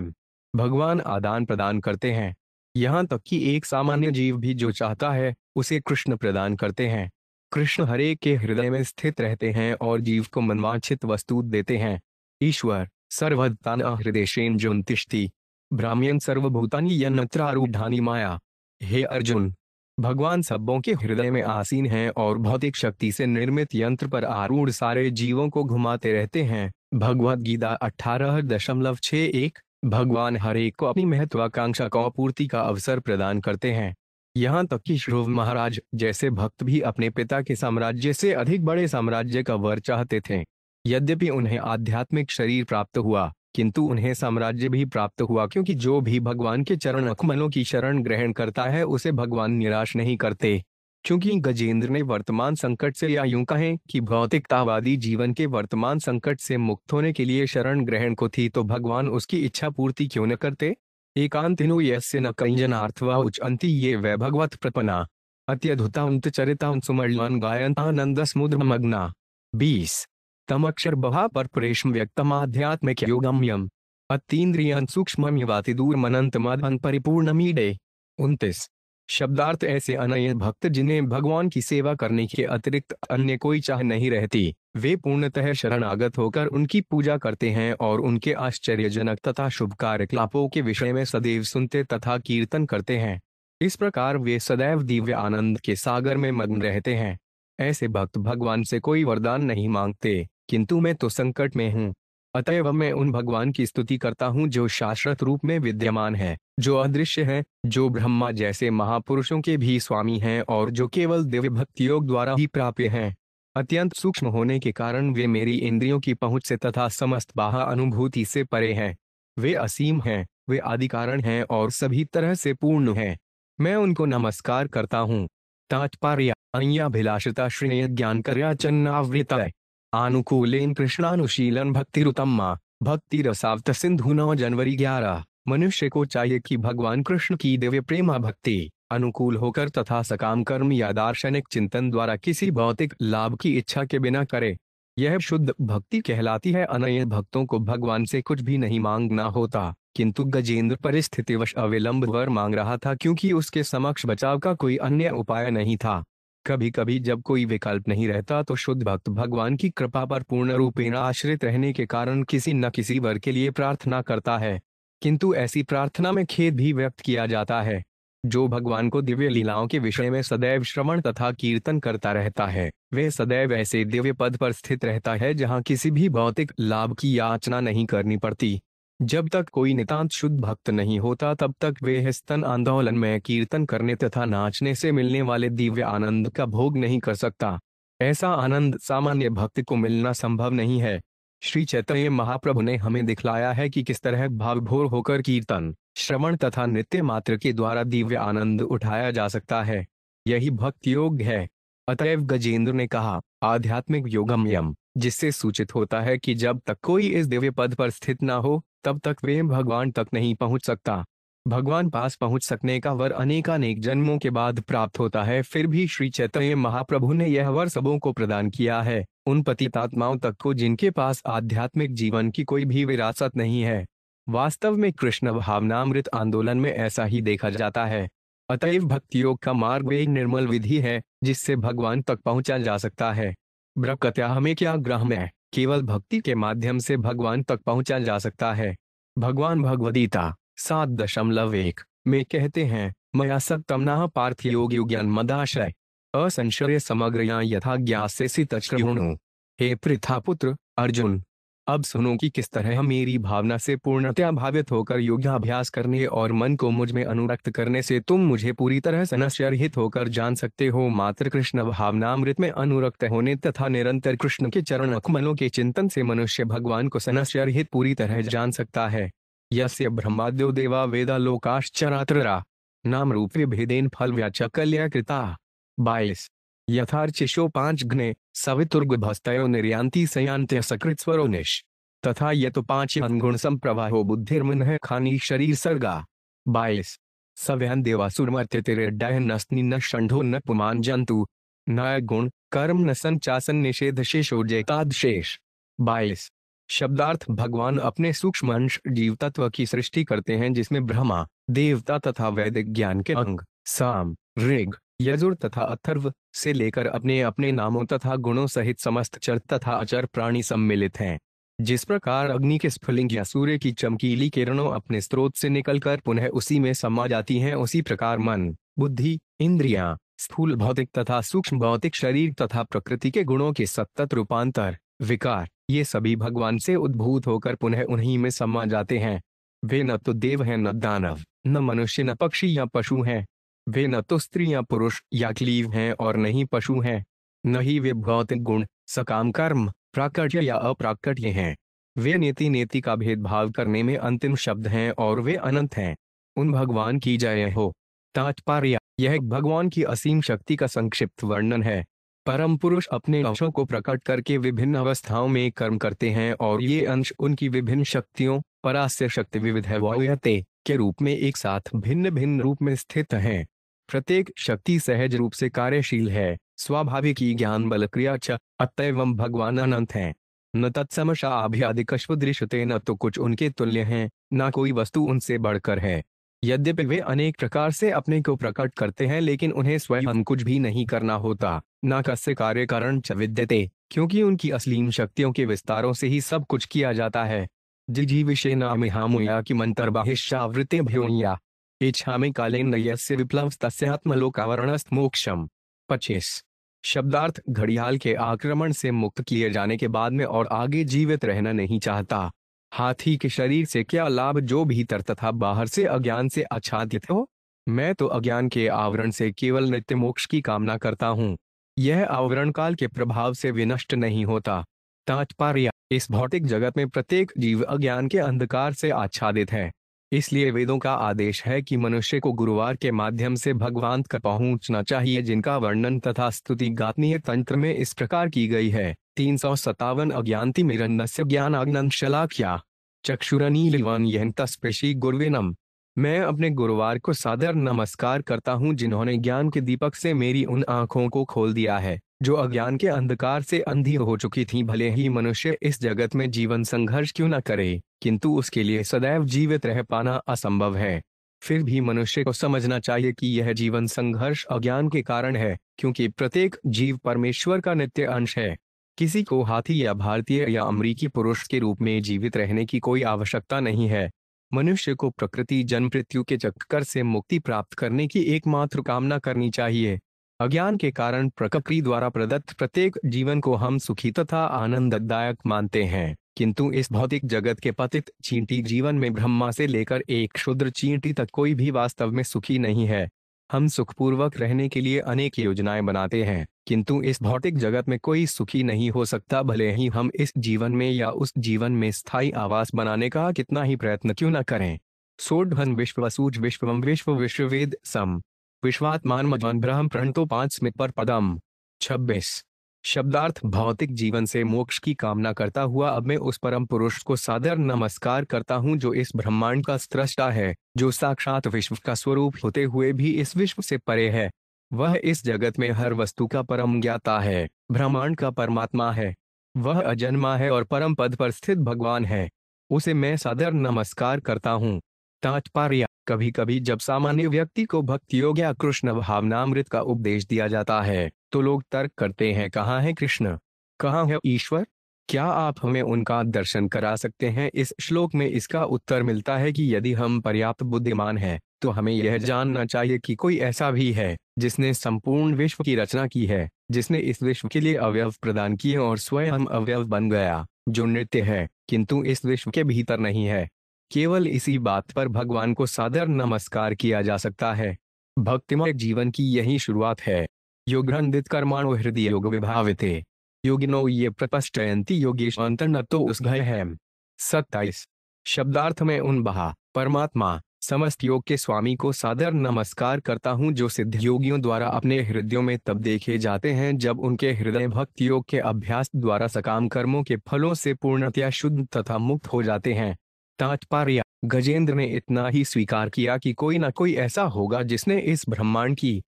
भगवान आदान प्रदान करते हैं। यहाँ तक कि एक सामान्य जीव भी जो चाहता है, उसे कृष्ण प्रदान करते हैं। कृष्ण हरेक के हृदय में स्थित रहते हैं और जीव को मनवांछित वस्तु देते हैं। ईश्वर सर्वदान हृदयेन जुन्तिष्ठति भ्राम्यन् सर्वभूतानि यन्त्रारूढानि माया। हे अर्जुन, भगवान सबों के हृदय में आसीन हैं और भौतिक शक्ति से निर्मित यंत्र पर आरूढ़ सारे जीवों को घुमाते रहते हैं। भगवद गीता 18.61। भगवान हर एक को अपनी महत्वाकांक्षा को पूर्ति का अवसर प्रदान करते हैं। यहाँ तक कि ध्रुव महाराज जैसे भक्त भी अपने पिता के साम्राज्य से अधिक बड़े साम्राज्य का वर चाहते थे। यद्यपि उन्हें आध्यात्मिक शरीर प्राप्त हुआ, किंतु उन्हें साम्राज्य भी प्राप्त हुआ, क्योंकि जो भी भगवान के चरण कमलों की शरण ग्रहण करता है, उसे भगवान निराश नहीं करते। क्योंकि गजेंद्र ने वर्तमान संकट से, या यूं कहें कि भौतिकतावादी जीवन के वर्तमान संकट से मुक्त होने के लिए शरण ग्रहण को थी, तो भगवान उसकी इच्छा पूर्ति क्यों न करते? एकांतिनो यस्य न कञ्जनार्थवा उच्यन्ति ये वै भगवत प्रपन्ना अत्यद्भुतां चरितां सुमर्यान् गायन्तानन्द समुद्रमग्ना। 20। तमक्षर बहा पर प्रेष्म व्यक्तमाध्यात्मिक योगम्यम अतीन्द्रियं सूक्ष्मम्यवाति दूरमनंतमदं परिपूर्णमीडे। 29। शब्दार्थ: ऐसे अनन्य भक्त जिन्हें भगवान की सेवा करने के अतिरिक्त अन्य कोई चाह नहीं रहती, वे पूर्णतः शरणागत होकर उनकी पूजा करते हैं और उनके आश्चर्यजनक तथा शुभ कार्यकलापों के विषय में सदैव सुनते तथा कीर्तन करते हैं। इस प्रकार वे सदैव दिव्य आनंद के सागर में मग्न रहते हैं। ऐसे भक्त भगवान से कोई वरदान नहीं मांगते, किंतु मैं तो संकट में हूँ, अतएव मैं उन भगवान की स्तुति करता हूँ जो शाश्वत रूप में विद्यमान है, जो अदृश्य है, जो ब्रह्मा जैसे महापुरुषों के भी स्वामी हैं और जो केवल दिव्य भक्ति योग द्वारा ही प्राप्य हैं। अत्यंत सूक्ष्म होने के कारण वे मेरी इंद्रियों की पहुंच से तथा समस्त बाह्य अनुभूति से परे हैं। वे असीम हैं, वे आदि कारण हैं और सभी तरह से पूर्ण हैं। मैं उनको नमस्कार करता हूँ। तात्पर्य: अय्याभिलाषिता श्रेय ज्ञान कर्या चन्नावृता आनुकूलेन कृष्णानुशीलन भक्तिरुतम्मा भक्ति रसावत सिंधु 9 जनवरी 11। मनुष्य को चाहिए कि भगवान कृष्ण की दिव्य प्रेमा भक्ति अनुकूल होकर तथा सकाम कर्म या दार्शनिक चिंतन द्वारा किसी भौतिक लाभ की इच्छा के बिना करे। यह शुद्ध भक्ति कहलाती है। अनन्य भक्तों को भगवान से कुछ भी नहीं मांगना होता, किंतु गजेंद्र परिस्थितिवश अविलंब वर मांग रहा था क्योंकि उसके समक्ष बचाव का कोई अन्य उपाय नहीं था। कभी कभी जब कोई विकल्प नहीं रहता तो शुद्ध भक्त भगवान की कृपा पर पूर्ण रूपेण आश्रित रहने के कारण किसी न किसी वर के लिए प्रार्थना करता है, किंतु ऐसी प्रार्थना में खेद भी व्यक्त किया जाता है। जो भगवान को दिव्य लीलाओं के विषय में सदैव श्रवण तथा कीर्तन करता रहता है, वह सदैव ऐसे दिव्य पद पर स्थित रहता है जहाँ किसी भी भौतिक लाभ की याचना नहीं करनी पड़ती। जब तक कोई नितांत शुद्ध भक्त नहीं होता तब तक वे स्तन आंदोलन में कीर्तन करने तथा नाचने से मिलने वाले दिव्य आनंद का भोग नहीं कर सकता। ऐसा आनंद सामान्य भक्त को मिलना संभव नहीं है। श्री चैतन्य महाप्रभु ने हमें दिखलाया है कि किस तरह भावभोर होकर कीर्तन, श्रवण तथा नृत्य मात्र के द्वारा दिव्य आनंद उठाया जा सकता है। यही भक्ति योग है। अतएव गजेंद्र ने कहा, आध्यात्मिक योगम यम, जिससे सूचित होता है कि जब तक कोई इस दिव्य पद पर स्थित न हो तब तक वे भगवान तक नहीं पहुंच सकता। भगवान पास पहुंच सकने का वर अनेकानेक जन्मों के बाद प्राप्त होता है, फिर भी श्री चैतन्य महाप्रभु ने यह वर सबों को प्रदान किया है, उन पतितात्माओं तक को जिनके पास आध्यात्मिक जीवन की कोई भी विरासत नहीं है। वास्तव में कृष्ण भावनामृत आंदोलन में ऐसा ही देखा जाता है। अतएव भक्ति योग का मार्ग एक निर्मल विधि है जिससे भगवान तक पहुंचा जा सकता है। ब्रकत्या हमें क्या ग्रह है, केवल भक्ति के माध्यम से भगवान तक पहुंचा जा सकता है। भगवान भगवद्गीता 7.1 में कहते हैं, मया सत्तमना पार्थ योगी ज्ञान मदाशय असंशय समग्र यथा ज्ञास्यसि तच्छृणु। हे पृथा पुत्र अर्जुन, अब सुनो कि किस तरह मेरी भावना से पूर्णतया भावित होकर योगाभ्यास करने और मन को मुझ में अनुरक्त करने से तुम मुझे पूरी तरह संशयरहित होकर जान सकते हो। मात्र कृष्ण भावनामृत में अनुरक्त होने तथा निरंतर कृष्ण के चरण कमलों के चिंतन से मनुष्य भगवान को संशयरहित पूरी तरह जान सकता है। यस्य ब्रह्माद्यो देवा वेदा लोकाश्चरात्ररा नाम रूप विभेदेन फल व्याचकल्या कृता। 22 यथार्चिशो 5 घ्ने सवितुर्गभस्तयो निर्यांति संयांत्य सकृत स्वरोनिश तथा ये तो 5 अनुगुण संप्रवाहो बुद्धिर्मनः खानी शरीर सर्गा। 22 सव्यान देवासुरमर्त्य तिरेड्डय नस्नि न षंढो न पुमान जंतु न गुण कर्म न संचासन निषेध शेषो जैताद शेष। 22 शब्दार्थ भगवान अपने सूक्ष्म अंश जीव तत्व की सृष्टि करते हैं जिसमें ब्रह्मा, देवता तथा वैदिक ज्ञान के अंग साम, ऋग, यजुर तथा अथर्व से लेकर अपने अपने नामों तथा गुणों सहित समस्त चर तथा अचर प्राणी सम्मिलित हैं। जिस प्रकार अग्नि के स्फुलिंग या सूर्य की चमकीली किरणों अपने स्रोत से निकलकर पुनः उसी में समा जाती हैं, उसी प्रकार मन, बुद्धि, इंद्रियां, स्थूल भौतिक तथा सूक्ष्म भौतिक शरीर तथा प्रकृति के गुणों के सतत रूपांतर, विकार, ये सभी भगवान से उद्भूत होकर पुनः उन्हीं में समा जाते हैं। वे न तो देव हैं, न दानव, न मनुष्य, न पक्षी या पशु हैं। वे न तो स्त्री या पुरुष या क्लीव हैं और न ही पशु हैं। न ही वे भौतिक गुण, सकाम कर्म, प्राकट्य या अप्राकट्य हैं। वे नेति नेति का भेदभाव करने में अंतिम शब्द हैं और वे अनंत हैं। उन भगवान की जय हो। तात्पर्य, यह भगवान की असीम शक्ति का संक्षिप्त वर्णन है। परम पुरुष अपने अंशों को प्रकट करके विभिन्न अवस्थाओं में कर्म करते हैं और ये अंश उनकी विभिन्न शक्तियों, परास्य शक्ति विविधते के रूप में एक साथ भिन्न भिन्न रूप में स्थित हैं। प्रत्येक शक्ति सहज रूप से कार्यशील है, स्वाभाविक ही ज्ञान बल क्रिया च, अतएव भगवान अनंत हैं। न तत्समशाभियादिकश्व दृश्यते, न तो कुछ उनके तुल्य हैं, न कोई वस्तु उनसे बढ़कर है। यद्यपि वे अनेक प्रकार से अपने को प्रकट करते हैं लेकिन उन्हें स्वयं कुछ भी नहीं करना होता। न कस्य कार्य कारण च विद्यते, क्योंकि उनकी असीम शक्तियों के विस्तारों से ही सब कुछ किया जाता है। जिजी विषय नामिहामुया कि मंतर्बाहिश्चावृते भ्योया इच्छा में कालेन यस्य विप्लव तस्यात्मलोकावरणस्थ मोक्षम। 25 शब्दार्थ घड़ियाल के आक्रमण से मुक्त किए जाने के बाद में और आगे जीवित रहना नहीं चाहता। हाथी के शरीर से क्या लाभ जो भीतर तथा बाहर से अज्ञान से आच्छादित हो। मैं तो अज्ञान के आवरण से केवल नित्य मोक्ष की कामना करता हूँ। यह आवरण काल के प्रभाव से विनष्ट नहीं होता। तात्पर्य, इस भौतिक जगत में प्रत्येक जीव अज्ञान के अंधकार से आच्छादित है। इसलिए वेदों का आदेश है कि मनुष्य को गुरुवार के माध्यम से भगवान तक पहुंचना चाहिए, जिनका वर्णन तथा स्तुति गात्मीय तंत्र में इस प्रकार की गई है। 357 अज्ञानति मिरन्नस्य ज्ञानाग्नं शलाख्या चक्षुरनीलिवन यह तस्पेशी गुरुवे नम। मैं अपने गुरुवार को सादर नमस्कार करता हूँ जिन्होंने ज्ञान के दीपक से मेरी उन आंखों को खोल दिया है जो अज्ञान के अंधकार से अंधी हो चुकी थी। भले ही मनुष्य इस जगत में जीवन संघर्ष क्यों न करे, किंतु उसके लिए सदैव जीवित रह पाना असंभव है। फिर भी मनुष्य को समझना चाहिए कि यह जीवन संघर्ष अज्ञान के कारण है, क्योंकि प्रत्येक जीव परमेश्वर का नित्य अंश है। किसी को हाथी या भारतीय या अमेरिकी पुरुष के रूप में जीवित रहने की कोई आवश्यकता नहीं है। मनुष्य को प्रकृति जन्म मृत्यु के चक्कर से मुक्ति प्राप्त करने की एकमात्र कामना करनी चाहिए। अज्ञान के कारण प्रकृति द्वारा प्रदत्त प्रत्येक जीवन को हम सुखी तथा आनंददायक मानते हैं, किंतु इस भौतिक जगत के पतित चींटी जीवन में ब्रह्मा से लेकर एक क्षुद्र चींटी तक कोई भी वास्तव में सुखी नहीं है। हम सुखपूर्वक रहने के लिए अनेक योजनाएं बनाते हैं, किंतु इस भौतिक जगत में कोई सुखी नहीं हो सकता, भले ही हम इस जीवन में या उस जीवन में स्थायी आवास बनाने का कितना ही प्रयत्न क्यों न करें। सोढ़न विश्वसूच विश्वम विश्व विश्ववेद सम विश्वात्मान मजन ब्रह्म प्रणतो 5 स्मित पर पदम 26। शब्दार्थ भौतिक जीवन से मोक्ष की कामना करता हुआ अब मैं उस परम पुरुष को सादर नमस्कार करता हूँ जो इस ब्रह्मांड का स्रष्टा है, जो साक्षात विश्व का स्वरूप होते हुए भी इस विश्व से परे है। वह इस जगत में हर वस्तु का परम ज्ञाता है, ब्रह्मांड का परमात्मा है। वह अजन्मा है और परम पद पर स्थित भगवान है। उसे मैं सादर नमस्कार करता हूँ। तात्पर्य, कभी कभी जब सामान्य व्यक्ति को भक्ति योग या कृष्ण भावनामृत का उपदेश दिया जाता है तो लोग तर्क करते हैं, कहाँ है कृष्ण, कहाँ है ईश्वर, क्या आप हमें उनका दर्शन करा सकते हैं। इस श्लोक में इसका उत्तर मिलता है कि यदि हम पर्याप्त बुद्धिमान हैं तो हमें यह जानना चाहिए कि कोई ऐसा भी है जिसने संपूर्ण विश्व की रचना की है, जिसने इस विश्व के लिए अवयव प्रदान किए और स्वयं अवयव बन गया, जो नित्य है किंतु इस विश्व के भीतर नहीं है। केवल इसी बात पर भगवान को सादर नमस्कार किया जा सकता है। भक्तिमय जीवन की यही शुरुआत है। योगृन्दित कर्माणो हृदय योग विभाविते योगिनो ये प्रपश्चयन्ति योगेश अंतर्नतो उसघयम्। 27। शब्दार्थ में उन बहा परमात्मा समस्त योग के स्वामी को सादर नमस्कार करता हूँ जो सिद्ध योगियों द्वारा अपने हृदयों में तब देखे जाते हैं जब उनके हृदय भक्ति योग के अभ्यास द्वारा सकाम कर्मों के फलों से पूर्णतया शुद्ध तथा मुक्त हो जाते हैं। तात्पर्य, गजेंद्र ने इतना ही स्वीकार किया कि कोई ना कोई ऐसा होगा जिसने इस ब्रह्मांड की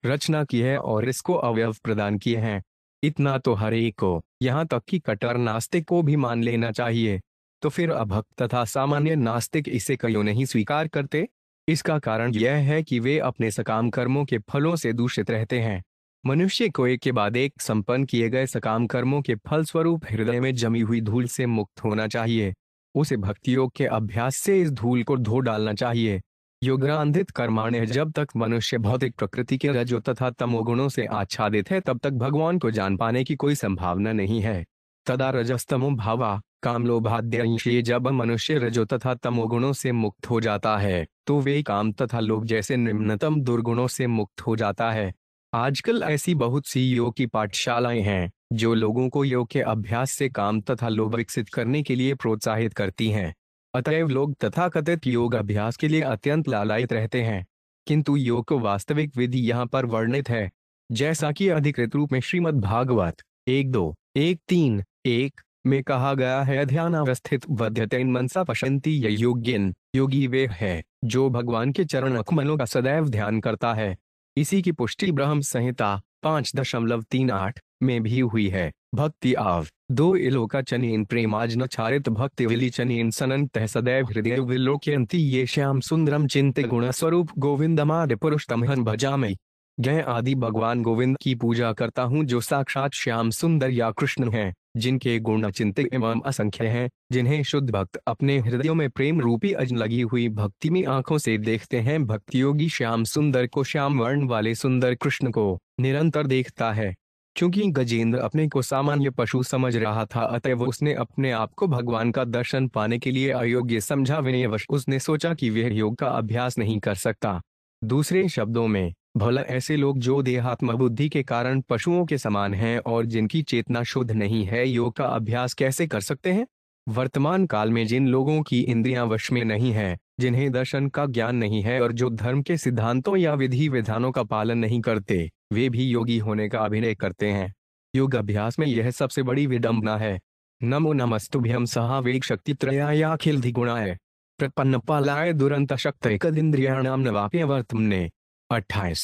रचना की है और इसको अवयव प्रदान किए हैं। इतना तो हर एक को, यहाँ तक कि कट्टर नास्तिक को भी मान लेना चाहिए। तो फिर अभक्त तथा सामान्य नास्तिक इसे क्यों नहीं स्वीकार करते? इसका कारण यह है कि वे अपने सकाम कर्मों के फलों से दूषित रहते हैं। मनुष्य को एक के बाद एक संपन्न किए गए सकाम कर्मों के फल स्वरूप हृदय में जमी हुई धूल से मुक्त होना चाहिए। उसे भक्ति योग के अभ्यास से इस धूल को धो डालना चाहिए। योगान्धित कर्माण्य, जब तक मनुष्य भौतिक प्रकृति के रजो तथा तमोगुणों से आच्छादित है तब तक भगवान को जान पाने की कोई संभावना नहीं है। तदा रजस्तमो भावा कामलोभाद्यंशे, जब मनुष्य रजो तथा तमोगुणों से मुक्त हो जाता है तो वे काम तथा लोभ जैसे निम्नतम दुर्गुणों से मुक्त हो जाता है। आजकल ऐसी बहुत सी योग की पाठशालाएं हैं जो लोगों को योग के अभ्यास से काम तथा लोभ विकसित करने के लिए प्रोत्साहित करती हैं। अतएव लोग तथाकथित योग अभ्यास के लिए अत्यंत लालायित रहते हैं, किंतु योग को वास्तविक विधि यहाँ पर वर्णित है, जैसा कि अधिकृत रूप में श्रीमद् भागवत 1.2.1.3.1 में कहा गया है। ध्यानावस्थित वध्यतेन मनसा पश्यन्ति य योगिन, योगी वे है जो भगवान के चरण कमलों का सदैव ध्यान करता है। इसी की पुष्टि ब्रह्म संहिता 5.38 में भी हुई है। भक्ति आव 2 इलोका चनेन प्रेमाजन चारित भक्ति विलिचनेन सनंत सदैव हृदय विलोक्यन्ति ये श्याम सुंदरम चिंत गुण स्वरूप गोविंदमादि पुरुषतमहं भजामि। मैं आदि भगवान गोविंद की पूजा करता हूँ जो साक्षात श्याम सुंदर या कृष्ण हैं, जिनके गुण चिंतित एवं असंख्य हैं, जिन्हें शुद्ध भक्त अपने हृदयों में प्रेम रूपी अजन लगी हुई भक्ति में आंखों से देखते हैं। भक्ति योगी श्याम सुंदर को, श्याम वर्ण वाले सुंदर कृष्ण को निरंतर देखता है। क्योंकि गजेंद्र अपने को सामान्य पशु समझ रहा था, अतएव उसने अपने आप को भगवान का दर्शन पाने के लिए अयोग्य समझा। विनयवश उसने सोचा कि वह योग का अभ्यास नहीं कर सकता। दूसरे शब्दों में, भला ऐसे लोग जो देहात्म बुद्धि के कारण पशुओं के समान हैं और जिनकी चेतना शुद्ध नहीं है, योग का अभ्यास कैसे कर सकते हैं? वर्तमान काल में जिन लोगों की इंद्रियां वश में नहीं है, जिन्हें दर्शन का ज्ञान नहीं है और जो धर्म के सिद्धांतों या विधि विधानों का पालन नहीं करते, वे भी योगी होने का अभिनय करते हैं। योग अभ्यास में यह सबसे बड़ी विडंबना है। नमो नमस्तुभ्यं सहावेग शक्ति त्रयायाखिल धिगुणाय प्रपन्न पालाय दुरंत शक्त कदिंद्रियाणाम नवाप्य वर्तमने। 28।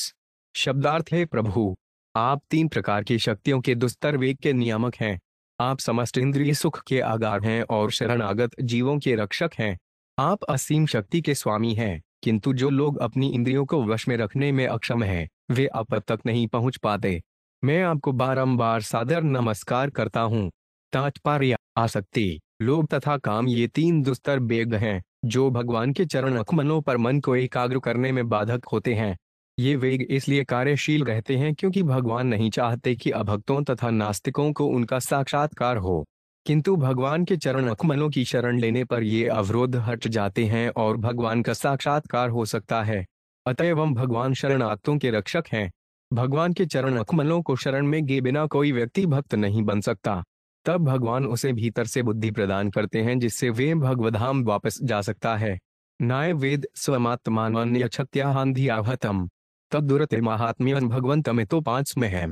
शब्दार्थ है प्रभु, आप तीन प्रकार की शक्तियों के दुस्तर वेग के नियामक हैं। आप समस्त इंद्रिय सुख के आगार हैं और शरणागत जीवों के रक्षक हैं। आप असीम शक्ति के स्वामी हैं, किंतु जो लोग अपनी इंद्रियों को वश में रखने में अक्षम हैं, वे आप तक नहीं पहुंच पाते। मैं आपको बारंबार सादर नमस्कार करता हूँ। तात्पर्य, आसक्ति, लोभ तथा काम ये तीन दुस्तर वेग हैं जो भगवान के चरण अकमलों पर मन को एकाग्र करने में बाधक होते हैं। ये वेग इसलिए कार्यशील रहते हैं क्योंकि भगवान नहीं चाहते कि अभक्तों तथा नास्तिकों को उनका साक्षात्कार हो, किंतु भगवान के चरण अकमलों की शरण लेने पर ये अवरोध हट जाते हैं और भगवान का साक्षात्कार हो सकता है। अतएव हम भगवान शरणार्थों के रक्षक हैं। भगवान के चरण अकमलों को शरण में गे बिना कोई व्यक्ति भक्त नहीं बन सकता। तब भगवान उसे भीतर से बुद्धि प्रदान करते हैं जिससे वे भगवधाम वापस जा सकता है। नाय वेद स्वमात्मान्य क्षत्याहांधियाहतम तदुरते महात्म्यं भगवंतमितो 5 में है।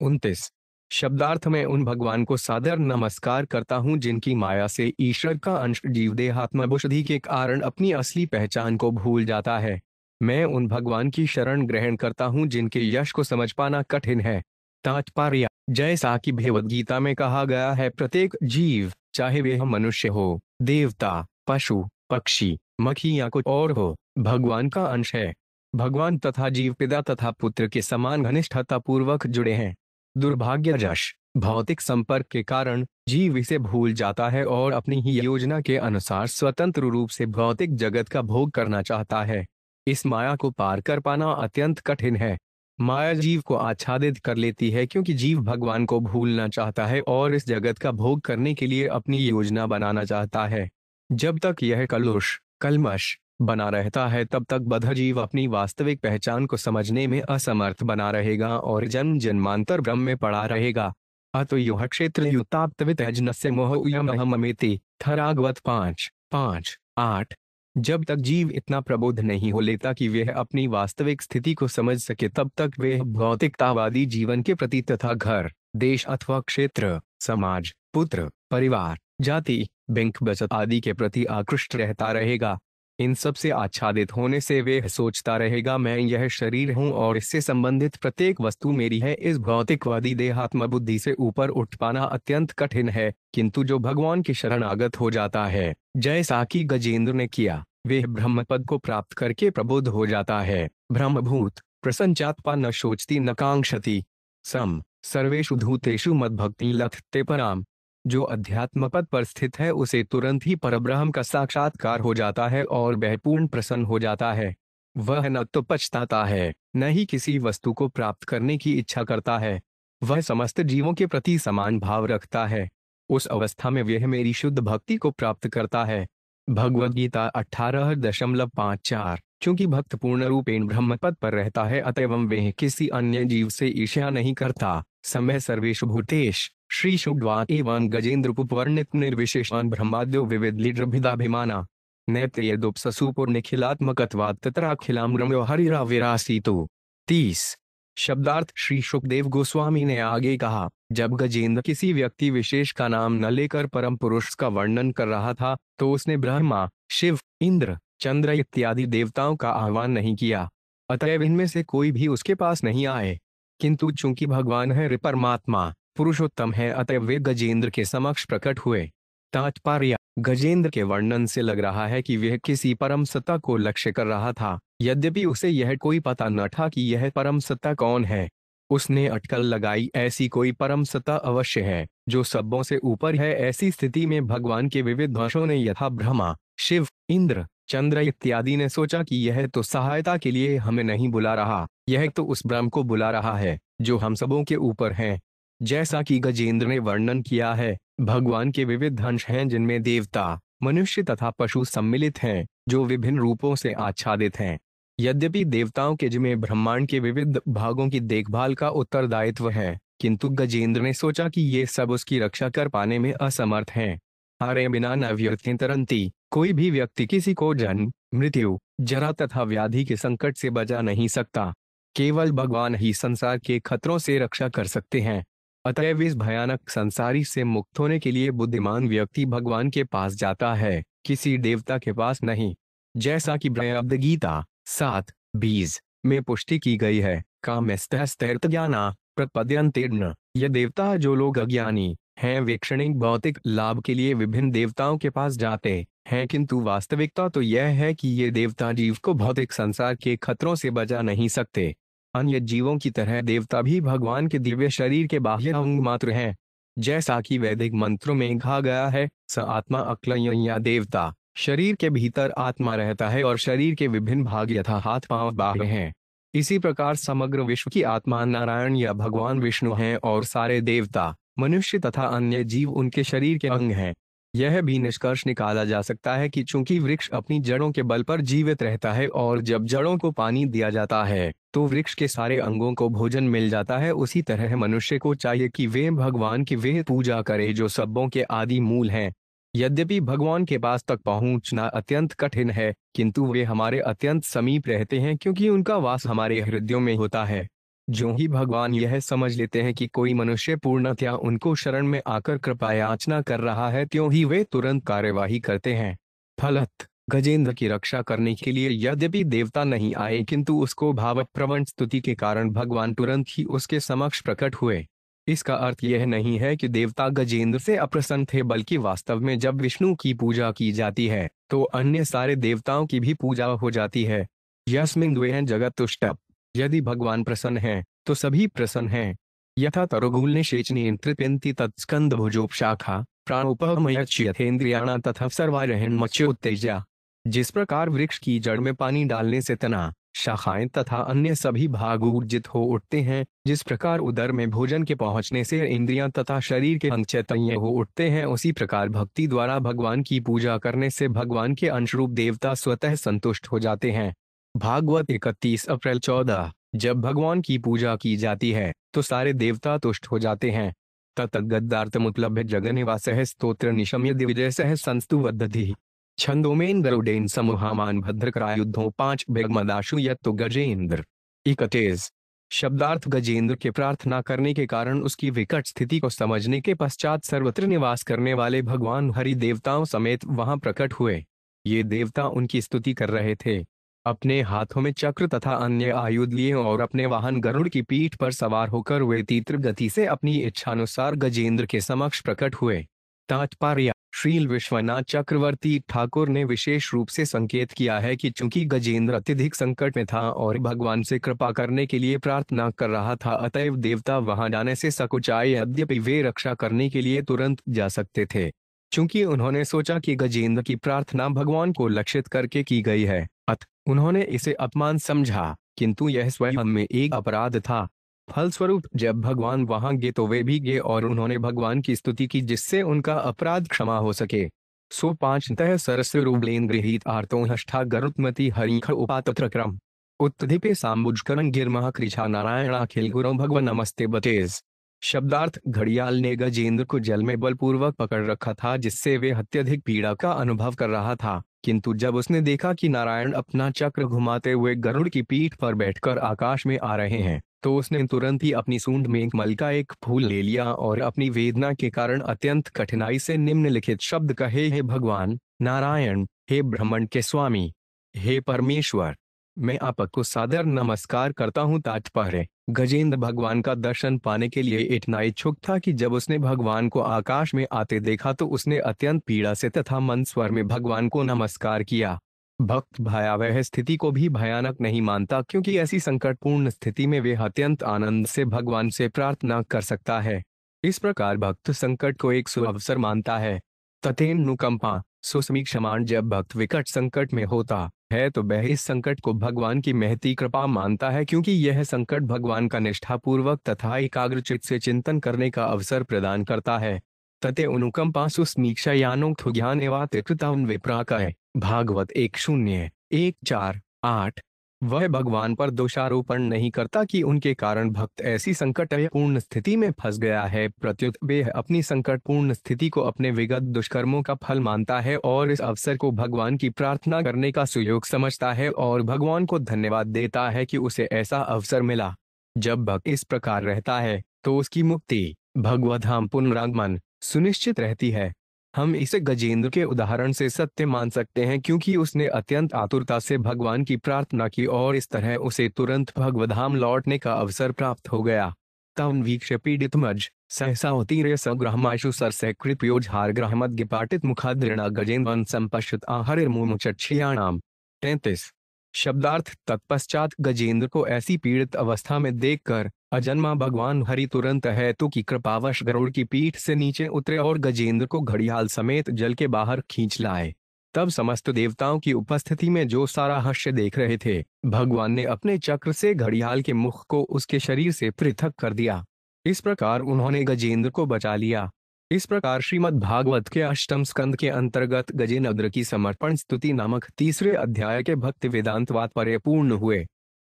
29। शब्दार्थ में उन भगवान को सादर नमस्कार करता हूँ जिनकी माया से ईश्वर का अंश जीव देहात्मबुद्धि के कारण अपनी असली पहचान को भूल जाता है। मैं उन भगवान की शरण ग्रहण करता हूँ जिनके यश को समझ पाना कठिन है। तात्पर्य, जैसा कि भगवद गीता में कहा गया है, प्रत्येक जीव, चाहे वह मनुष्य हो, देवता, पशु, पक्षी, मक्खी या कुछ और हो, भगवान का अंश है। भगवान तथा जीव पिता तथा पुत्र के समान घनिष्ठता पूर्वक जुड़े हैं। दुर्भाग्यवश भौतिक संपर्क के कारण जीव इसे भूल जाता है और अपनी ही योजना के अनुसार स्वतंत्र रूप से भौतिक जगत का भोग करना चाहता है। इस माया को पार कर पाना अत्यंत कठिन है। माया जीव को आच्छादित कर लेती है क्योंकि जीव भगवान को भूलना चाहता है और इस जगत का भोग करने के लिए अपनी योजना बनाना चाहता है। जब तक यह कलमश बना रहता है तब तक बद्ध जीव अपनी वास्तविक पहचान को समझने में असमर्थ बना रहेगा और जन्म जन्मांतर भ्रम में पड़ा रहेगा। अतो युह क्षेत्र युताप्तवितजनस्य मोहममेति थरागवत 5:5-8। जब तक जीव इतना प्रबुद्ध नहीं हो लेता कि वह अपनी वास्तविक स्थिति को समझ सके तब तक वह भौतिकतावादी जीवन के प्रति तथा घर, देश अथवा क्षेत्र, समाज, पुत्र, परिवार, जाति, बैंक बचत आदि के प्रति आकृष्ट रहता रहेगा। इन सब से आच्छादित होने से वह सोचता रहेगा, मैं यह शरीर हूँ और इससे संबंधित प्रत्येक वस्तु मेरी है। इस भौतिकवादी देहात्म बुद्धि से ऊपर उठ पाना अत्यंत कठिन है, किंतु जो भगवान की शरणागत हो जाता है, जैसा कि गजेंद्र ने किया, वह ब्रह्मपद को प्राप्त करके प्रबुद्ध हो जाता है। ब्रह्मभूत प्रसंचात्पा न शोचती न कांक्षति सम सर्वेषु भूतेषु मद्भक्ति लथते पराम। जो अध्यात्म पद पर स्थित है उसे तुरंत ही परब्रह्म का साक्षात्कार हो जाता है और वह पूर्ण प्रसन्न हो जाता है। वह न तो पछताता है, न ही किसी वस्तु को प्राप्त करने की इच्छा करता है। वह समस्त जीवों के प्रति समान भाव रखता है। उस अवस्था में वह मेरी शुद्ध भक्ति को प्राप्त करता है। भगवद गीता 18.54। चूंकि भक्त पूर्ण रूपेण ब्रह्मपद पर रहता है अतएव वह किसी अन्य जीव से ईर्ष्या नहीं करता। समय सर्वेषु भूतेषु श्री शुभ्वा एवं गजेंद्र उपवर्णित निर्विशेषान ब्रह्माद्यो विविध लीड्रभिदाभिमाना नैत्यदुपसुपुर निखिलात्मकत्वात् तत्राखिलाम रम्यो हरिरा विरासीतु। 30। शब्दार्थ श्री सुखदेव गोस्वामी ने आगे कहा, जब गजेंद्र किसी व्यक्ति विशेष का नाम न लेकर परम पुरुष का वर्णन कर रहा था तो उसने ब्रह्मा, शिव, इंद्र, चंद्र इत्यादि देवताओं का आह्वान नहीं किया। अतएव इनमें से कोई भी उसके पास नहीं आए। किंतु चूंकि भगवान है परमात्मा, पुरुषोत्तम है, अतएव वे गजेंद्र के समक्ष प्रकट हुए। तात्पर्य, गजेंद्र के वर्णन से लग रहा है कि वह किसी परम सत्ता को लक्ष्य कर रहा था, यद्यपि उसे यह कोई पता न था कि यह परम सत्ता कौन है। उसने अटकल लगाई, ऐसी कोई परम सत्ता अवश्य है जो सबों से ऊपर है। ऐसी स्थिति में भगवान के विविध वंशों ने यथा ब्रह्मा, शिव, इंद्र, चंद्र इत्यादि ने सोचा कि यह तो सहायता के लिए हमें नहीं बुला रहा, यह तो उस ब्रह्म को बुला रहा है जो हम सबों के ऊपर हैं। जैसा कि गजेंद्र ने वर्णन किया है, भगवान के विविध अंश हैं जिनमें देवता, मनुष्य तथा पशु सम्मिलित हैं जो विभिन्न रूपों से आच्छादित हैं। यद्यपि देवताओं के जिम्मे ब्रह्मांड के विविध भागों की देखभाल का उत्तरदायित्व है, किंतु गजेंद्र ने सोचा कि ये सब उसकी रक्षा कर पाने में असमर्थ हैं। हारे बिना न व्यर्थें तरंती। कोई भी व्यक्ति किसी को जन्म, मृत्यु, जरा तथा व्याधि के संकट से बचा नहीं सकता। केवल भगवान ही संसार के खतरों से रक्षा कर सकते हैं। अतएव इस भयानक संसारी से मुक्त होने के लिए बुद्धिमान व्यक्ति भगवान के पास जाता है, किसी देवता के पास नहीं। जैसा कि बृहद गीता 7:20 में पुष्टि की गई है, कामस्तैर्तज्ञाना प्रपद्यन्तेर्न, ये देवता जो लोग अज्ञानी हैं वे क्षणिक भौतिक लाभ के लिए विभिन्न देवताओं के पास जाते हैं, किंतु वास्तविकता तो यह है कि ये देवता जीव को भौतिक संसार के खतरों से बचा नहीं सकते। अन्य जीवों की तरह देवता भी भगवान के दिव्य शरीर के बाह्य अंग मात्र हैं। जैसा कि वैदिक मंत्रों में कहा गया है, स आत्मा अक्लय्य देवता, शरीर के भीतर आत्मा रहता है और शरीर के विभिन्न भाग यथा हाथ पांव बाह्य हैं। इसी प्रकार समग्र विश्व की आत्मा नारायण या भगवान विष्णु हैं और सारे देवता, मनुष्य तथा अन्य जीव उनके शरीर के अंग हैं। यह भी निष्कर्ष निकाला जा सकता है कि चूंकि वृक्ष अपनी जड़ों के बल पर जीवित रहता है और जब जड़ों को पानी दिया जाता है तो वृक्ष के सारे अंगों को भोजन मिल जाता है, उसी तरह मनुष्य को चाहिए कि वे भगवान की वे पूजा करे जो सबों के आदि मूल हैं। यद्यपि भगवान के पास तक पहुंचना अत्यंत कठिन है, किंतु वे हमारे अत्यंत समीप रहते हैं क्योंकि उनका वास हमारे हृदयों में होता है। जो ही भगवान यह समझ लेते हैं कि कोई मनुष्य पूर्णतया उनको शरण में आकर कृपा याचना कर रहा है, त्यों ही वे तुरंत कार्यवाही करते हैं। फलत गजेंद्र की रक्षा करने के लिए यद्यपि देवता नहीं आए, किंतु उसको भावप्रवण स्तुति के कारण भगवान तुरंत ही उसके समक्ष प्रकट हुए। इसका अर्थ यह नहीं है कि देवता गजेंद्र से अप्रसन्न थे, बल्कि वास्तव में जब विष्णु की पूजा की जाती है तो अन्य सारे देवताओं की भी पूजा हो जाती है। यस्मिन् द्वे जगत तुष्टप, यदि भगवान प्रसन्न हैं तो सभी प्रसन्न हैं। यथा तरुगुल निषेचनी तृप्यन्ति तत्स्कंद भुजोपशाखा प्राणोपमयच्छेन्द्रियाणा तथा सर्वारहन्मच्योत्तेजा। जिस प्रकार वृक्ष की जड़ में पानी डालने से तना, शाखाएं तथा अन्य सभी भाग ऊर्जित हो उठते हैं, जिस प्रकार उदर में भोजन के पहुंचने से इंद्रियां तथा शरीर के अंग चैतन्य हो उठते हैं, उसी प्रकार भक्ति द्वारा भगवान की पूजा करने से भगवान के अंशरूप देवता स्वतः संतुष्ट हो जाते हैं। भागवत 31 अप्रैल 14। जब भगवान की पूजा की जाती है तो सारे देवता तुष्ट हो जाते हैं। तत्गद्दार्थमुपलभ्य जगन्निवासः स्तोत्र निशम्य दिविजय सह संस्तुवदधि छंदोमेन गरुडेन समूहामान भद्रकरायुद्धों 5 बेगमदाशु यत्तो गजेंद्र। 31 शब्दार्थ गजेंद्र के प्रार्थना करने के कारण उसकी विकट स्थिति को समझने के पश्चात सर्वत्र निवास करने वाले भगवान हरि देवताओं समेत वहां प्रकट हुए। ये देवता उनकी स्तुति कर रहे थे। अपने हाथों में चक्र तथा अन्य आयुध लिए और अपने वाहन गरुड़ की पीठ पर सवार होकर वे तीव्र गति से अपनी इच्छानुसार गजेंद्र के समक्ष प्रकट हुए। तात्पर्य: श्रील विश्वनाथ चक्रवर्ती ठाकुर ने विशेष रूप से संकेत किया है कि चूंकि गजेंद्र अत्यधिक संकट में था और भगवान से कृपा करने के लिए प्रार्थना कर रहा था, अतएव देवता वहां जाने से सकुचाए, यद्यपि वे रक्षा करने के लिए तुरंत जा सकते थे। चूंकि उन्होंने सोचा कि गजेंद्र की प्रार्थना भगवान को लक्षित करके की गई है, अतः उन्होंने इसे अपमान समझा, किंतु यह स्वयं में एक अपराध था। फलस्वरूप जब भगवान वहां गए तो वे भी गए और उन्होंने भगवान की स्तुति की, जिससे उनका अपराध क्षमा हो सके। सो 5 सरस्य रूबलेन गृहीत आर्तो हष्ठा गरुत्मति हरिख उपातत्र क्रम उत्धिपे सांबुजकरण गिरमह कृछा नारायणाखिल गुरु भगवान नमस्ते बतेज। शब्दार्थ: घड़ियाल ने गजेंद्र को जल में बलपूर्वक पकड़ रखा था, जिससे वे अत्यधिक पीड़ा का अनुभव कर रहा था, किंतु जब उसने देखा कि नारायण अपना चक्र घुमाते हुए गरुड़ की पीठ पर बैठकर आकाश में आ रहे हैं, तो उसने तुरंत ही अपनी सूंड में एक मल का एक फूल ले लिया और अपनी वेदना के कारण अत्यंत कठिनाई से निम्नलिखित शब्द कहे: हे भगवान नारायण, हे ब्रह्मांड के स्वामी, हे परमेश्वर, मैं आपको सादर नमस्कार करता हूँ। तात्पर्य: गजेंद्र भगवान का दर्शन पाने के लिए इतना इच्छुक था कि जब उसने भगवान को आकाश में आते देखा तो उसने अत्यंत पीड़ा से तथा मन स्वर में भगवान को नमस्कार किया। भक्त भयावह स्थिति को भी भयानक नहीं मानता, क्योंकि ऐसी संकटपूर्ण स्थिति में वे अत्यंत आनंद से भगवान से प्रार्थना कर सकता है। इस प्रकार भक्त संकट को एक सुअवसर मानता है। तथेनुकंपा सुसमीक्षमाण: जब भक्त विकट संकट में होता है तो वह इस संकट को भगवान की महती कृपा मानता है, क्योंकि यह संकट भगवान का निष्ठापूर्वक तथा एकाग्रचित्त से चिंतन करने का अवसर प्रदान करता है। तते अनुकंपा सुसमीक्षा यानोक्थ ज्ञान एवातिकृतान् विप्राकय। भागवत 1:0-1:4-8। वह भगवान पर दोषारोपण नहीं करता कि उनके कारण भक्त ऐसी संकटपूर्ण स्थिति में फंस गया है, प्रत्युत वे अपनी संकटपूर्ण स्थिति को अपने विगत दुष्कर्मों का फल मानता है और इस अवसर को भगवान की प्रार्थना करने का सुयोग समझता है और भगवान को धन्यवाद देता है कि उसे ऐसा अवसर मिला। जब भक्त इस प्रकार रहता है तो उसकी मुक्ति भगवधाम पुनरागमन सुनिश्चित रहती है। हम इसे गजेंद्र के उदाहरण से सत्य मान सकते हैं क्योंकि उसने अत्यंत आतुरता से भगवान की प्रार्थना की और इस तरह उसे तुरंत भगवधाम लौटने का अवसर प्राप्त हो गया। तम वीक्ष पीड़ित मज सहसावतीर्य सग्रहमाशु सरसकृत्योजहार ग्रहमद्य पाटित मुखादृणा गजेन्द्रन संपश्यत आहरिर्मुमुचक्षियाणाम। 33। शब्दार्थ तत्पश्चात गजेंद्र को ऐसी पीड़ित अवस्था में देखकर अजन्मा भगवान हरि तुरंत हेतु की कृपावश गरुड़ की पीठ से नीचे उतरे और गजेंद्र को घड़ियाल समेत जल के बाहर खींच लाए। तब समस्त देवताओं की उपस्थिति में जो सारा हश्य देख रहे थे, भगवान ने अपने चक्र से घड़ियाल के मुख को उसके शरीर से पृथक कर दिया। इस प्रकार उन्होंने गजेंद्र को बचा लिया। इस प्रकार श्रीमद् भागवत के अष्टम स्कंद के अंतर्गत गजेंद्र की समर्पण स्तुति नामक तीसरे अध्याय के भक्ति वेदांत तात्पर्य पूर्ण हुए।